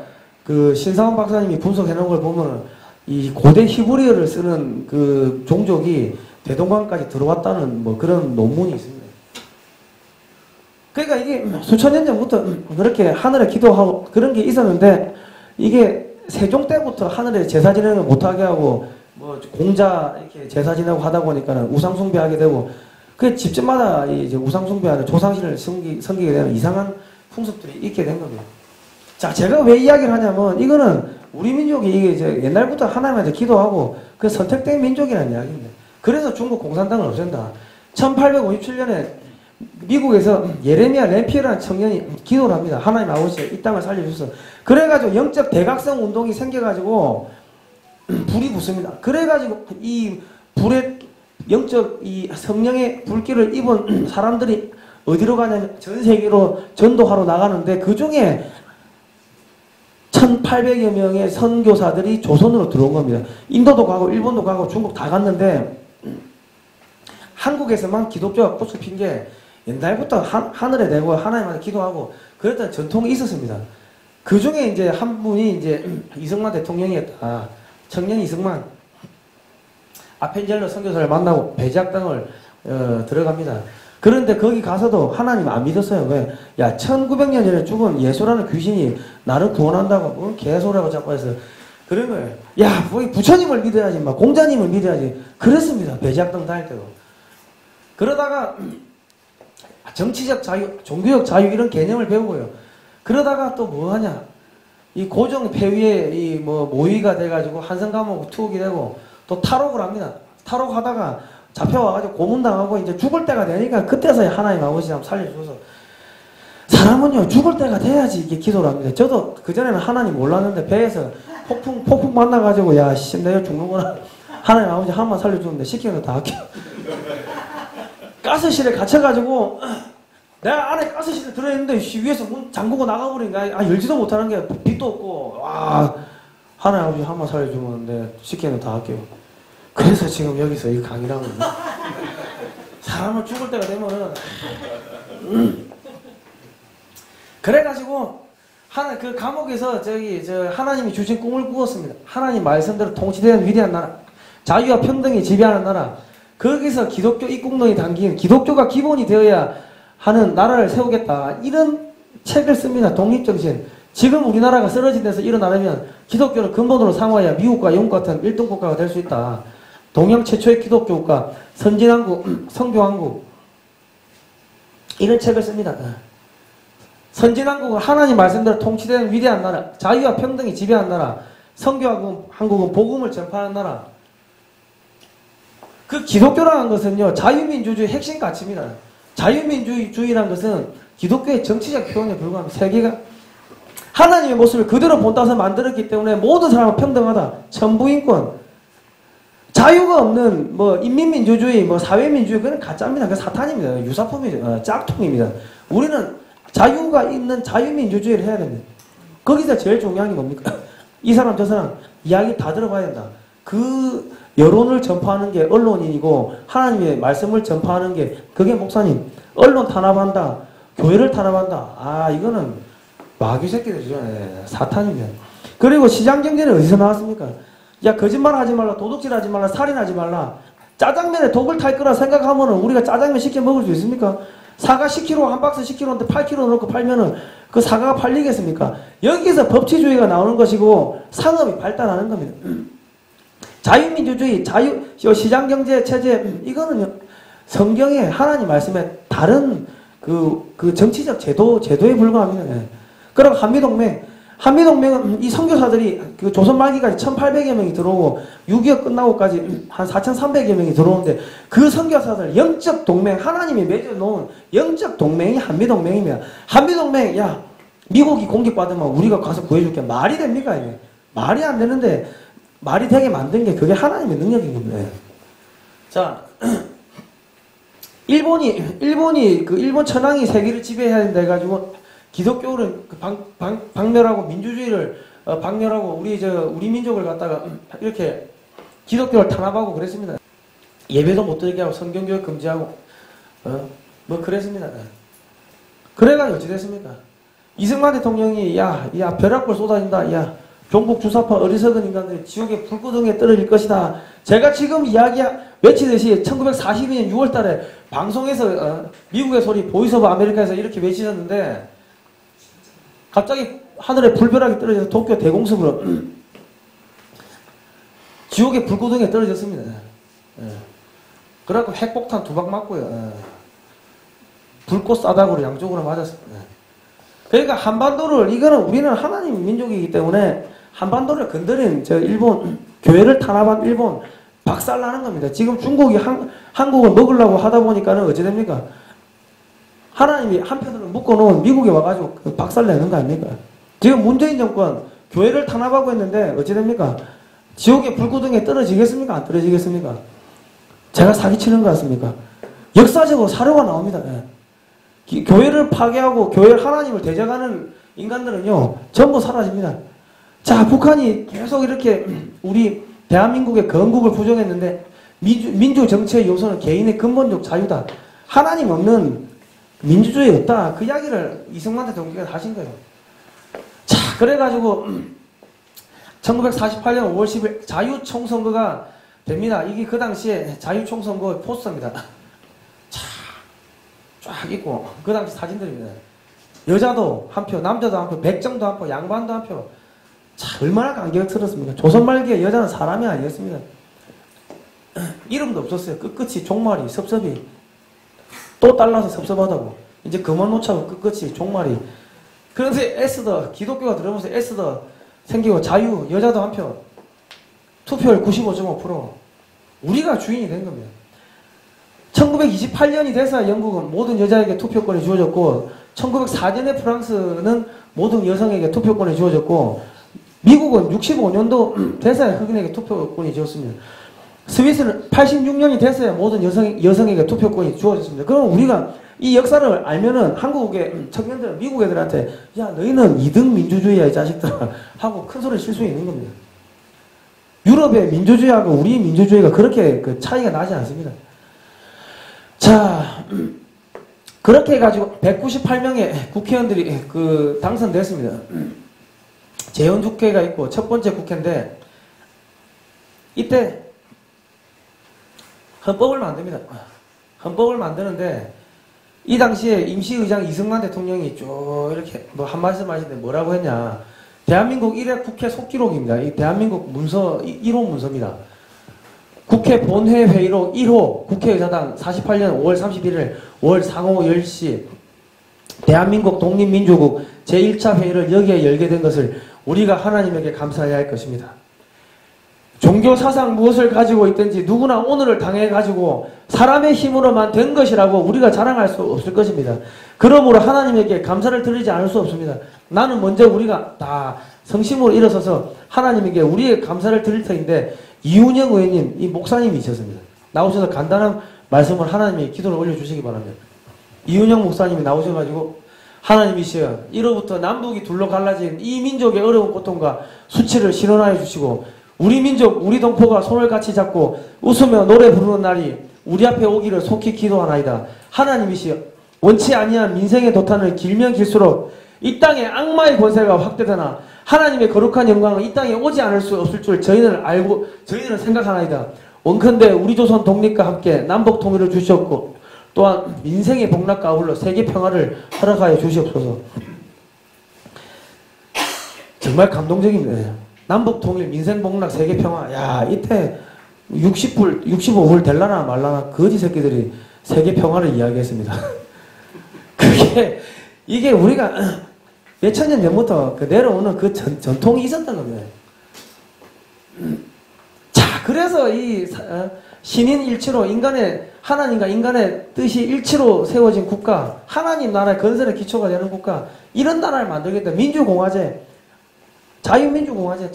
Speaker 1: 신상원 박사님이 분석해 놓은 걸 보면 이 고대 히브리어를 쓰는 종족이 대동강까지 들어왔다는 뭐 그런 논문이 있습니다. 그러니까 이게 수천 년 전부터 그렇게 하늘에 기도하고 그런 게 있었는데 이게 세종 때부터 하늘에 제사 지내는 걸 못하게 하고 뭐 공자 이렇게 제사 지내고 하다 보니까는 우상숭배하게 되고 그 집집마다 이제 우상숭배하는 조상신을 섬기게 되는 이상한 풍습들이 있게 된 겁니다. 자, 제가 왜 이야기를 하냐면 이거는 우리 민족이 이게 이제 옛날부터 하나님한테 기도하고 그 선택된 민족이라는 이야기입니다. 그래서 중국 공산당을 없앤다. 1857년에 미국에서 예레미야 램피어라는 청년이 기도를 합니다. 하나님 아버지 이 땅을 살려주셔서. 그래가지고 영적 대각성 운동이 생겨가지고 불이 붙습니다. 그래가지고 이 불에 영적 이 성령의 불길을 입은 사람들이 어디로 가냐면 전 세계로 전도하러 나가는데 그 중에 1800여 명의 선교사들이 조선으로 들어온 겁니다. 인도도 가고 일본도 가고 중국 다 갔는데 한국에서만 기독교가 꽃을 핀 게 옛날부터 하늘에 대고 하나님한테 기도하고 그랬던 전통이 있었습니다. 그 중에 이제 한 분이 이제 이승만 대통령이었다. 청년 이승만. 아펜젤러 선교사를 만나고 배제학당을 들어갑니다. 그런데 거기 가서도 하나님 안 믿었어요. 왜? 야 1900년 전에 죽은 예수라는 귀신이 나를 구원한다고 뭐 개소리하고 자꾸 해서 그런 거예요. 야 뭐 부처님을 믿어야지 막 공자님을 믿어야지 그랬습니다. 배제학당 다닐 때도. 그러다가 정치적 자유, 종교적 자유 이런 개념을 배우고요. 그러다가 또 뭐 하냐? 이 고정 폐위에 이 뭐 모의가 돼가지고 한성 감옥 투옥이 되고 또 탈옥을 합니다. 탈옥하다가 잡혀와가지고 고문당하고 이제 죽을 때가 되니까 그때서야 하나님 아버지 한번 살려주셔서 사람은요 죽을 때가 돼야지 이게 기도를 합니다. 저도 그전에는 하나님 몰랐는데 배에서 폭풍 만나가지고 야 씨 내가 죽는구나. 하나님 아버지 한 번 살려주는데 시키는 거 다 할게요. 가스실에 갇혀가지고 내가 안에 가스실에 들어있는데 위에서 문 잠그고 나가버리니까 열지도 못하는 게 빛도 없고 와 하나님 아버지 한 번 살려주면 내 시키는 거 다 할게요. 그래서 지금 여기서 이 강의를 하는 거예요. 사람을 죽을 때가 되면은 그래가지고 그 감옥에서 하나님이 주신 꿈을 꾸었습니다. 하나님 말씀대로 통치되는 위대한 나라, 자유와 평등이 지배하는 나라. 거기서 기독교 입국론이 담긴 기독교가 기본이 되어야 하는 나라를 세우겠다. 이런 책을 씁니다. 독립정신. 지금 우리나라가 쓰러진 데서 일어나려면 기독교를 근본으로 삼아야 미국과 영국 같은 1등 국가가 될 수 있다. 동양 최초의 기독교 국가, 선진한국, 성교한국 이런 책을 씁니다. 선진한국은 하나님 말씀대로 통치되는 위대한 나라, 자유와 평등이 지배한 나라, 선교한국은 복음을 전파하는 나라. 그 기독교라는 것은요, 자유민주주의 핵심 가치입니다. 자유민주주의라는 것은 기독교의 정치적 표현에 불과합니다. 세계가 하나님의 모습을 그대로 본따서 만들었기 때문에 모든 사람은 평등하다. 천부인권. 자유가 없는 뭐 인민민주주의, 뭐 사회민주주의 그건 가짜입니다. 그 사탄입니다. 유사품이죠. 짝퉁입니다. 우리는 자유가 있는 자유민주주의를 해야 됩니다. 거기서 제일 중요한 게 뭡니까? 이 사람 저 사람 이야기 다 들어봐야 된다. 그 여론을 전파하는 게 언론인이고 하나님의 말씀을 전파하는 게 그게 목사님. 언론 탄압한다. 교회를 탄압한다. 아 이거는 마귀 새끼들이죠. 네, 사탄입니다. 그리고 시장경제는 어디서 나왔습니까? 야 거짓말 하지 말라. 도둑질 하지 말라. 살인하지 말라. 짜장면에 독을 탈 거라 생각하면 우리가 짜장면 시켜 먹을 수 있습니까? 사과 10kg 한 박스 10kg인데 8kg 넣고 팔면은 그 사과가 팔리겠습니까? 여기서 법치주의가 나오는 것이고 상업이 발달하는 겁니다. 자유민주주의, 시장경제 체제 이거는요 성경에 하나님 말씀에 다른 그 정치적 제도에 불과합니다. 예. 그리고 한미동맹은 이 선교사들이 그 조선 말기까지 1800여 명이 들어오고 6.25 끝나고까지 한 4300여 명이 들어오는데 그 선교사들 영적 동맹 하나님이 맺어놓은 영적 동맹이 한미동맹입니다. 한미동맹 야 미국이 공격받으면 우리가 가서 구해줄게 말이 됩니까 이게? 말이 안 되는데 말이 되게 만든 게 그게 하나님의 능력인 겁니다. 자 일본이 그 일본 천황이 세계를 지배해야 된다 해가지고 기독교를 박멸하고 민주주의를 박멸하고 우리 민족을 갖다가 이렇게 기독교를 탄압하고 그랬습니다. 예배도 못 드리게 하고 성경교육 금지하고 뭐 그랬습니다. 그래가지고 어찌 됐습니까? 이승만 대통령이 야 벼락불 쏟아진다. 야 종북 주사파 어리석은 인간들이 지옥의 불구덩이에 떨어질 것이다. 제가 지금 외치듯이 1942년 6월달에 방송에서 미국의 소리 보이스 오브 아메리카에서 이렇게 외치셨는데 갑자기 하늘에 불벼락이 떨어져서 도쿄 대공습으로 지옥의 불구덩이에 떨어졌습니다. 그래갖고 핵폭탄 2방 맞고요. 불꽃 싸닥으로 양쪽으로 맞았습니다. 그러니까 한반도를 이거는 우리는 하나님 민족이기 때문에 한반도를 건드린 일본 교회를 탄압한 일본 박살나는 겁니다. 지금 중국이 한국을 먹으려고 하다 보니까는 어찌 됩니까? 하나님이 한편으로 묶어놓은 미국에 와가지고 박살내는 거 아닙니까? 지금 문재인 정권 교회를 탄압하고 있는데 어찌 됩니까? 지옥의 불구덩이에 떨어지겠습니까? 안 떨어지겠습니까? 제가 사기치는 것 같습니까? 역사적으로 사료가 나옵니다. 교회를 파괴하고 하나님을 대적하는 인간들은요 전부 사라집니다. 자 북한이 계속 이렇게 우리 대한민국의 건국을 부정했는데 민주 정치의 요소는 개인의 근본적 자유다. 하나님 없는 민주주의 없다. 그 이야기를 이승만 대통령께서 하신 거예요. 자 그래가지고 1948년 5월 10일 자유총선거가 됩니다. 이게 그 당시에 자유총선거 포스터입니다. 쫙 있고 그 당시 사진들입니다. 여자도 한 표, 남자도 한 표, 백정도 한 표, 양반도 한 표. 자 얼마나 감격스럽습니까? 조선 말기에 여자는 사람이 아니었습니다. 이름도 없었어요. 끝끝이 종말이 섭섭이 또 달라서 섭섭하다고 이제 그만 놓자고 끝끝이 종말이. 그런데 애쓰더 기독교가 들어오면서 애쓰더 생기고 자유 여자도 한 표, 투표율 95.5%. 우리가 주인이 된 겁니다. 1928년이 돼서 영국은 모든 여자에게 투표권이 주어졌고 1904년에 프랑스는 모든 여성에게 투표권이 주어졌고 미국은 65년도 돼서야 흑인에게 투표권이 주어졌습니다. 스위스는 86년이 돼서야 모든 여성에게 투표권이 주어졌습니다. 그럼 우리가 이 역사를 알면은 한국의 청년들은 미국 애들한테 야 너희는 2등 민주주의야 이 자식들아 하고 큰 소리 칠 수 있는 겁니다. 유럽의 민주주의하고 우리 민주주의가 그렇게 그 차이가 나지 않습니다. 자, 그렇게 해가지고 198명의 국회의원들이 당선됐습니다. 재헌국회가 있고 첫 번째 국회인데 이때 헌법을 만듭니다. 헌법을 만드는데 이 당시에 임시의장 이승만 대통령이 쭉 이렇게 뭐 한 말씀 하시는데 뭐라고 했냐. 대한민국 1회 국회 속기록입니다. 이 대한민국 문서 1호 문서입니다. 국회 본회 회의록 1호 국회의사당 48년 5월 31일 5월 상호 10시 대한민국 독립민주국 제1차 회의를 여기에 열게 된 것을 우리가 하나님에게 감사해야 할 것입니다. 종교 사상 무엇을 가지고 있든지 누구나 오늘을 당해가지고 사람의 힘으로만 된 것이라고 우리가 자랑할 수 없을 것입니다. 그러므로 하나님에게 감사를 드리지 않을 수 없습니다. 나는 먼저 우리가 다 성심으로 일어서서 하나님에게 우리의 감사를 드릴 터인데 이운영 의원님, 이 목사님이 있었습니다. 나오셔서 간단한 말씀을 하나님의 기도를 올려주시기 바랍니다. 이운영 목사님이 나오셔가지고 하나님이시여 1호부터 남북이 둘로 갈라진 이 민족의 어려운 고통과 수치를 실현하여 주시고 우리 민족, 우리 동포가 손을 같이 잡고 웃으며 노래 부르는 날이 우리 앞에 오기를 속히 기도하나이다. 하나님이시여 원치 아니한 민생의 도탄을 길면 길수록 이 땅에 악마의 권세가 확대되나 하나님의 거룩한 영광은 이 땅에 오지 않을 수 없을 줄 저희는 생각하나이다. 원컨대 우리 조선 독립과 함께 남북 통일을 주시옵고 또한 민생의 복락과 아울러 세계 평화를 허락하여 주시옵소서. 정말 감동적입니다. 남북 통일, 민생 복락, 세계 평화. 야, 이때 60불, 65불 될라나 말라나 거지 새끼들이 세계 평화를 이야기했습니다. 이게 우리가 몇천 년 전부터 그 내려오는 그 전통이 있었던 겁니다. 자, 그래서 이 신인 일치로 하나님과 인간의 뜻이 일치로 세워진 국가, 하나님 나라의 건설의 기초가 되는 국가, 이런 나라를 만들겠다. 민주공화제, 자유민주공화제,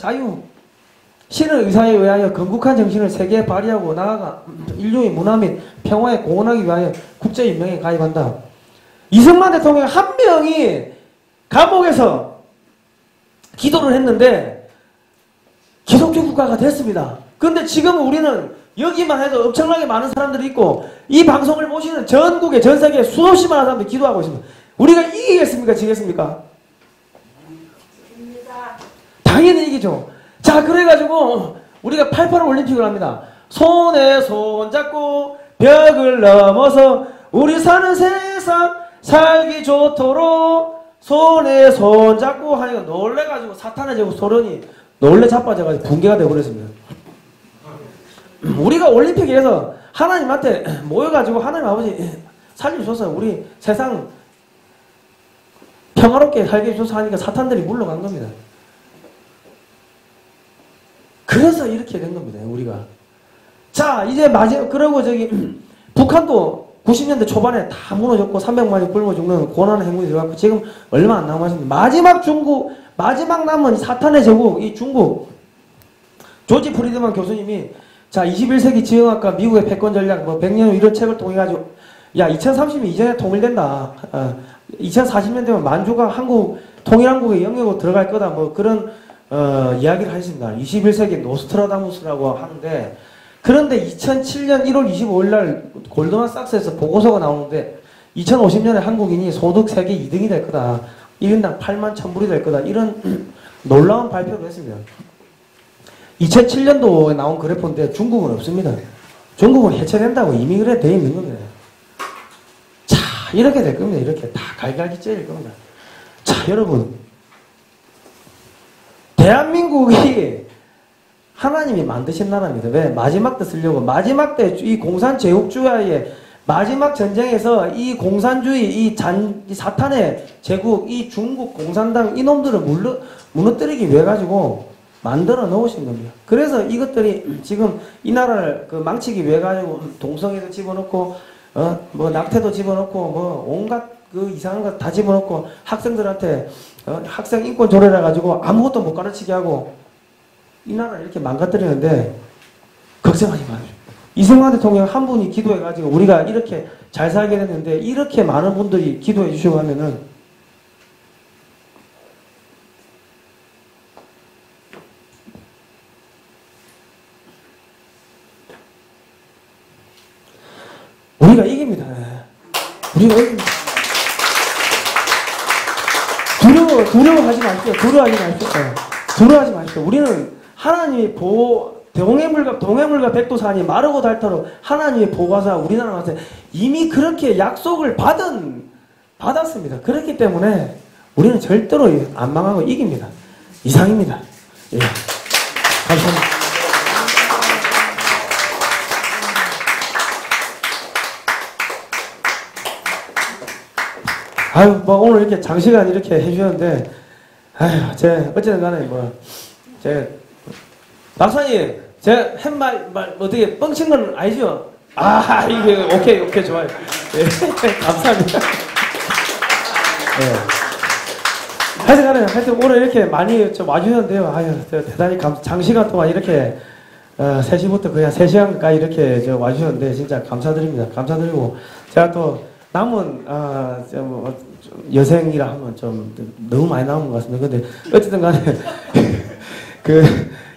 Speaker 1: 신의 의사에 의하여 건국한 정신을 세계에 발휘하고 나아가 인류의 문화 및 평화에 공헌하기 위하여 국제연맹에 가입한다. 이승만 대통령 한 명이 감옥에서 기도를 했는데 기독교 국가가 됐습니다. 그런데 지금 우리는 여기만 해도 엄청나게 많은 사람들이 있고 이 방송을 보시는 전국에 전 세계에 수없이 많은 사람들이 기도하고 있습니다. 우리가 이기겠습니까? 지겠습니까? 당연히 이기죠. 자, 그래가지고 우리가 88 올림픽을 합니다. 손에 손 잡고 벽을 넘어서 우리 사는 세상 살기 좋도록 손에 손 잡고 하니까 놀래가지고 사탄의 제국 소련이 놀래 자빠져가지고 붕괴가 되어버렸습니다. 우리가 올림픽에서 하나님한테 모여가지고 하나님 아버지 살려줘서 우리 세상 평화롭게 살게 해줘서 하니까 사탄들이 물러간 겁니다. 그래서 이렇게 된 겁니다. 우리가. 자, 이제 그러고 북한도 90년대 초반에 다 무너졌고 300만이 굶어 죽는 고난의 행군이 들어갔고 지금 얼마 안 남았습니다. 마지막 남은 사탄의 제국, 이 중국. 조지 프리드만 교수님이 자, 21세기 지형학과 미국의 패권 전략, 100년 이런 책을 통해가지고, 야, 2030년 이전에 통일된다. 2040년 되면 만주가 통일한국의 영역으로 들어갈 거다. 그런, 이야기를 하셨습니다. 21세기 노스트라다무스라고 하는데, 그런데 2007년 1월 25일 날 골드만삭스에서 보고서가 나오는데, 2050년에 한국인이 소득 세계 2등이 될 거다. 1인당 8만 1000불이 될 거다. 이런 놀라운 발표를 했습니다. 2007년도에 나온 그래프인데 중국은 없습니다. 중국은 해체된다고 이미 그래 돼 있는 겁니다. 자, 이렇게 될 겁니다. 이렇게 다 갈갈기째일 겁니다. 자, 여러분, 대한민국이 하나님이 만드신 나라입니다. 왜? 마지막 때 쓰려고. 마지막 때 이 공산 제국주의의 마지막 전쟁에서 이 공산주의, 이 사탄의 제국, 이 중국 공산당 이놈들을 무너뜨리기 위해 가지고 만들어 놓으신 겁니다. 그래서 이것들이 지금 이 나라를 망치기 위해 가지고 동성애도 집어넣고, 낙태도 집어넣고, 온갖 이상한 거 다 집어넣고, 학생들한테, 학생 인권 조례라 가지고 아무것도 못 가르치게 하고, 이 나라를 이렇게 망가뜨리는데, 걱정하지 마십시오. 이승만 대통령 한 분이 기도해 가지고 우리가 이렇게 잘 살게 됐는데, 이렇게 많은 분들이 기도해 주시고 하면은, 우리가 이깁니다. 우리가 이깁니다. 두려워하지 마십시오. 두려워하지 마십시오. 우리는 하나님이 동해물과 백두산이 마르고 닳도록 하나님의 보호하사 우리나라 와서 이미 그렇게 약속을 받았습니다. 그렇기 때문에 우리는 절대로 안 망하고 이깁니다. 이상입니다. 예. 감사합니다. 아유, 뭐 오늘 이렇게 장시간 이렇게 해주셨는데, 아유, 어쨌든 간에 박사님, 말, 어떻게 뻥친 건 아니죠? 아, 이게, 오케이, 좋아요. 예, 감사합니다. 예. 하여튼 오늘 이렇게 많이 좀 와주셨는데요. 아유, 대단히 장시간 동안 이렇게, 3시부터 거의 한 3시간까지 이렇게 와주셨는데, 진짜 감사드립니다. 감사드리고, 제가 또 남은, 여생이라 하면 좀 너무 많이 남은 것 같습니다. 근데, 어쨌든 간에,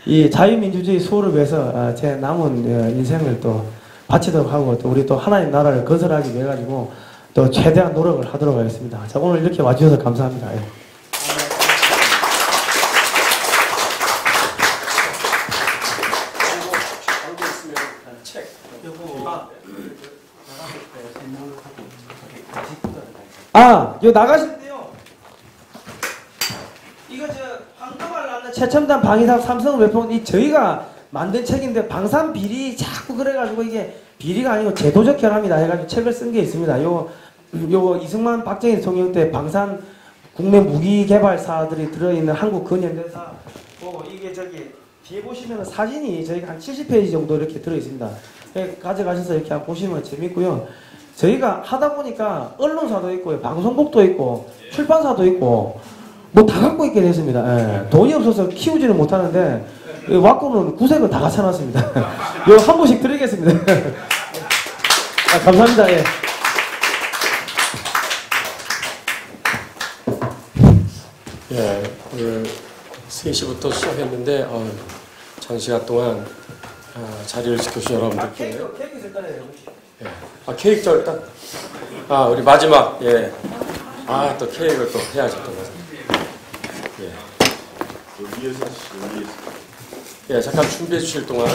Speaker 1: 이 자유민주주의 수호를 위해서 제 남은 인생을 또 바치도록 하고 또 우리 또 하나님 나라를 건설하기 위해 가지고 또 최대한 노력을 하도록 하겠습니다. 자, 오늘 이렇게 와주셔서 감사합니다. 예. 이거 나가시는데요. 이거 황금알 낳는 최첨단 방위탑 삼성 웹폰 이 저희가 만든 책인데 방산 비리 자꾸 그래가지고 이게 비리가 아니고 제도적 결함이다 해가지고 책을 쓴 게 있습니다. 요 이승만 박정희 대통령 때 방산 국내 무기 개발사들이 들어있는 한국 근현대사 이게 뒤에 보시면 사진이 저희가 한 70페이지 정도 이렇게 들어있습니다. 가져가셔서 이렇게 한번 보시면 재밌고요. 저희가 하다 보니까 언론사도 있고 방송국도 있고 출판사도 있고 뭐 다 갖고 있게 됐습니다. 예. 돈이 없어서 키우지는 못하는데 와꾸는 구색은 다 갖춰놨습니다. 이거 한 번씩 드리겠습니다. 감사합니다. 예.
Speaker 3: 예, 오늘 3시부터 시작했는데 장시간 동안 자리를 지켜주신 여러분들께
Speaker 1: 케이크 있을 거예요.
Speaker 3: 예. 케이크 저 일단 우리 마지막 또 케이크를 또 해야죠 또. 예, 잠깐 준비해 주실 동안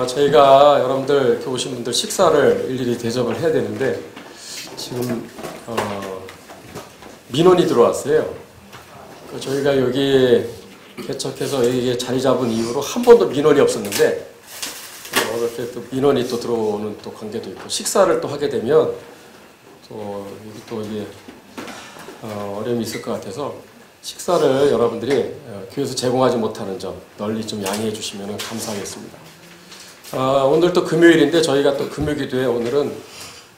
Speaker 3: 저희가 여러분들 이렇게 오신 분들 식사를 일일이 대접을 해야 되는데 지금 민원이 들어왔어요. 저희가 여기 개척해서 여기에 자리 잡은 이후로 한 번도 민원이 없었는데 이렇게 또 민원이 또 들어오는 또 관계도 있고 식사를 또 하게 되면 또 이게 어려움이 있을 것 같아서 식사를 여러분들이 교회에서 제공하지 못하는 점 널리 좀 양해해 주시면 감사하겠습니다. 오늘 또 금요일인데 저희가 또 금요기도에 오늘은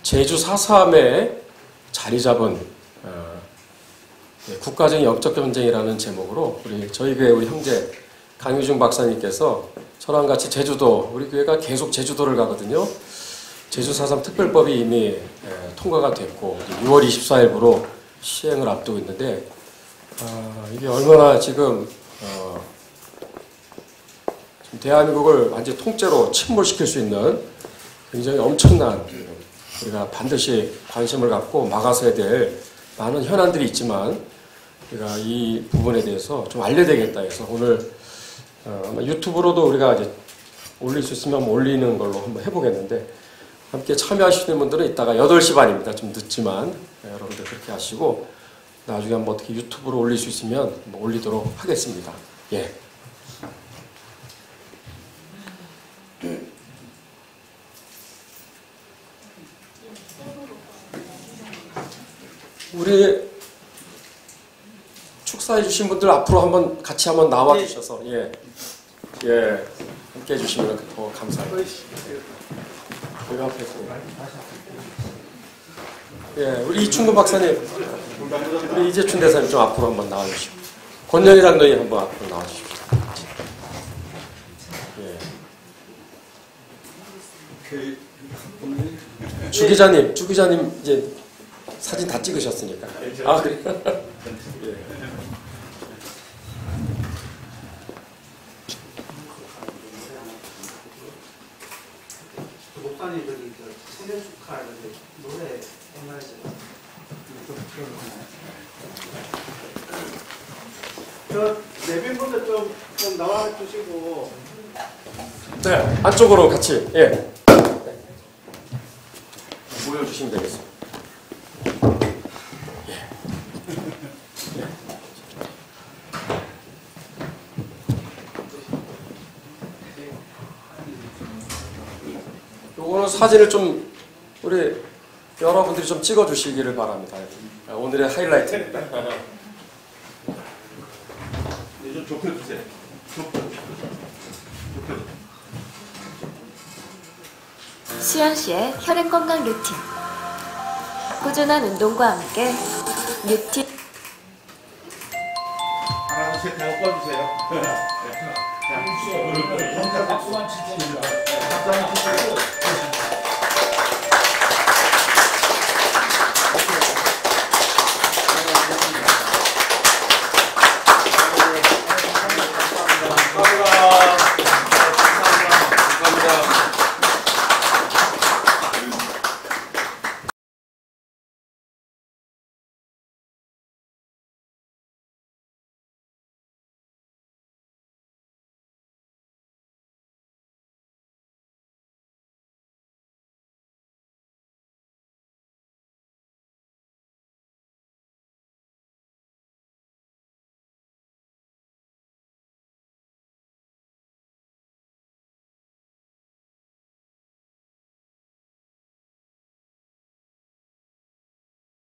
Speaker 3: 제주 4.3에 자리 잡은 국가적인 영적 전쟁이라는 제목으로 저희 교회 우리 형제 강유중 박사님께서 저랑 같이 제주도 우리 교회가 계속 제주도를 가거든요. 제주 4.3 특별법이 이미 통과가 됐고 6월 24일부로 시행을 앞두고 있는데 이게 얼마나 지금 대한민국을 완전히 통째로 침몰시킬 수 있는 굉장히 엄청난 우리가 반드시 관심을 갖고 막아서야 될 많은 현안들이 있지만 우리가 이 부분에 대해서 좀 알려야 되겠다 해서 오늘 유튜브로도 우리가 이제 올릴 수 있으면 올리는 걸로 한번 해보겠는데 함께 참여하시는 분들은 이따가 8시 반입니다. 좀 늦지만 여러분들 그렇게 하시고 나중에 한번 어떻게 유튜브로 올릴 수 있으면 올리도록 하겠습니다. 예. 우리 축사해 주신 분들 앞으로 같이 한번 나와 주셔서 예 함께 해주시면 더 감사합니다. 여기 앞에서 우리 이충근 박사님, 우리 이재춘 대사님 좀 앞으로 한번 나와 주시고 권영희 장로님 한번 앞으로 나와 주십시오. 주 기자님 이제 사진 다 찍으셨으니까. 그래.
Speaker 1: 목사님 생일 축하하는데 노래 옛날에 내빈분들 좀 나와 주시고
Speaker 3: 네, 안쪽으로 같이 모여주시면 되겠습니다. 요거는 사진을 좀 우리 여러분들이 좀 찍어주시기를 바랍니다. 오늘의 하이라이트입니다.
Speaker 2: 좀 좁혀주세요.
Speaker 4: 수연 씨의 혈액 건강 루틴. 꾸준한 운동과 함께 루틴.
Speaker 2: 하나, 둘, 셋 하고 꺼주세요. 자, 박수만 치십니다. 박수 한번 치시고.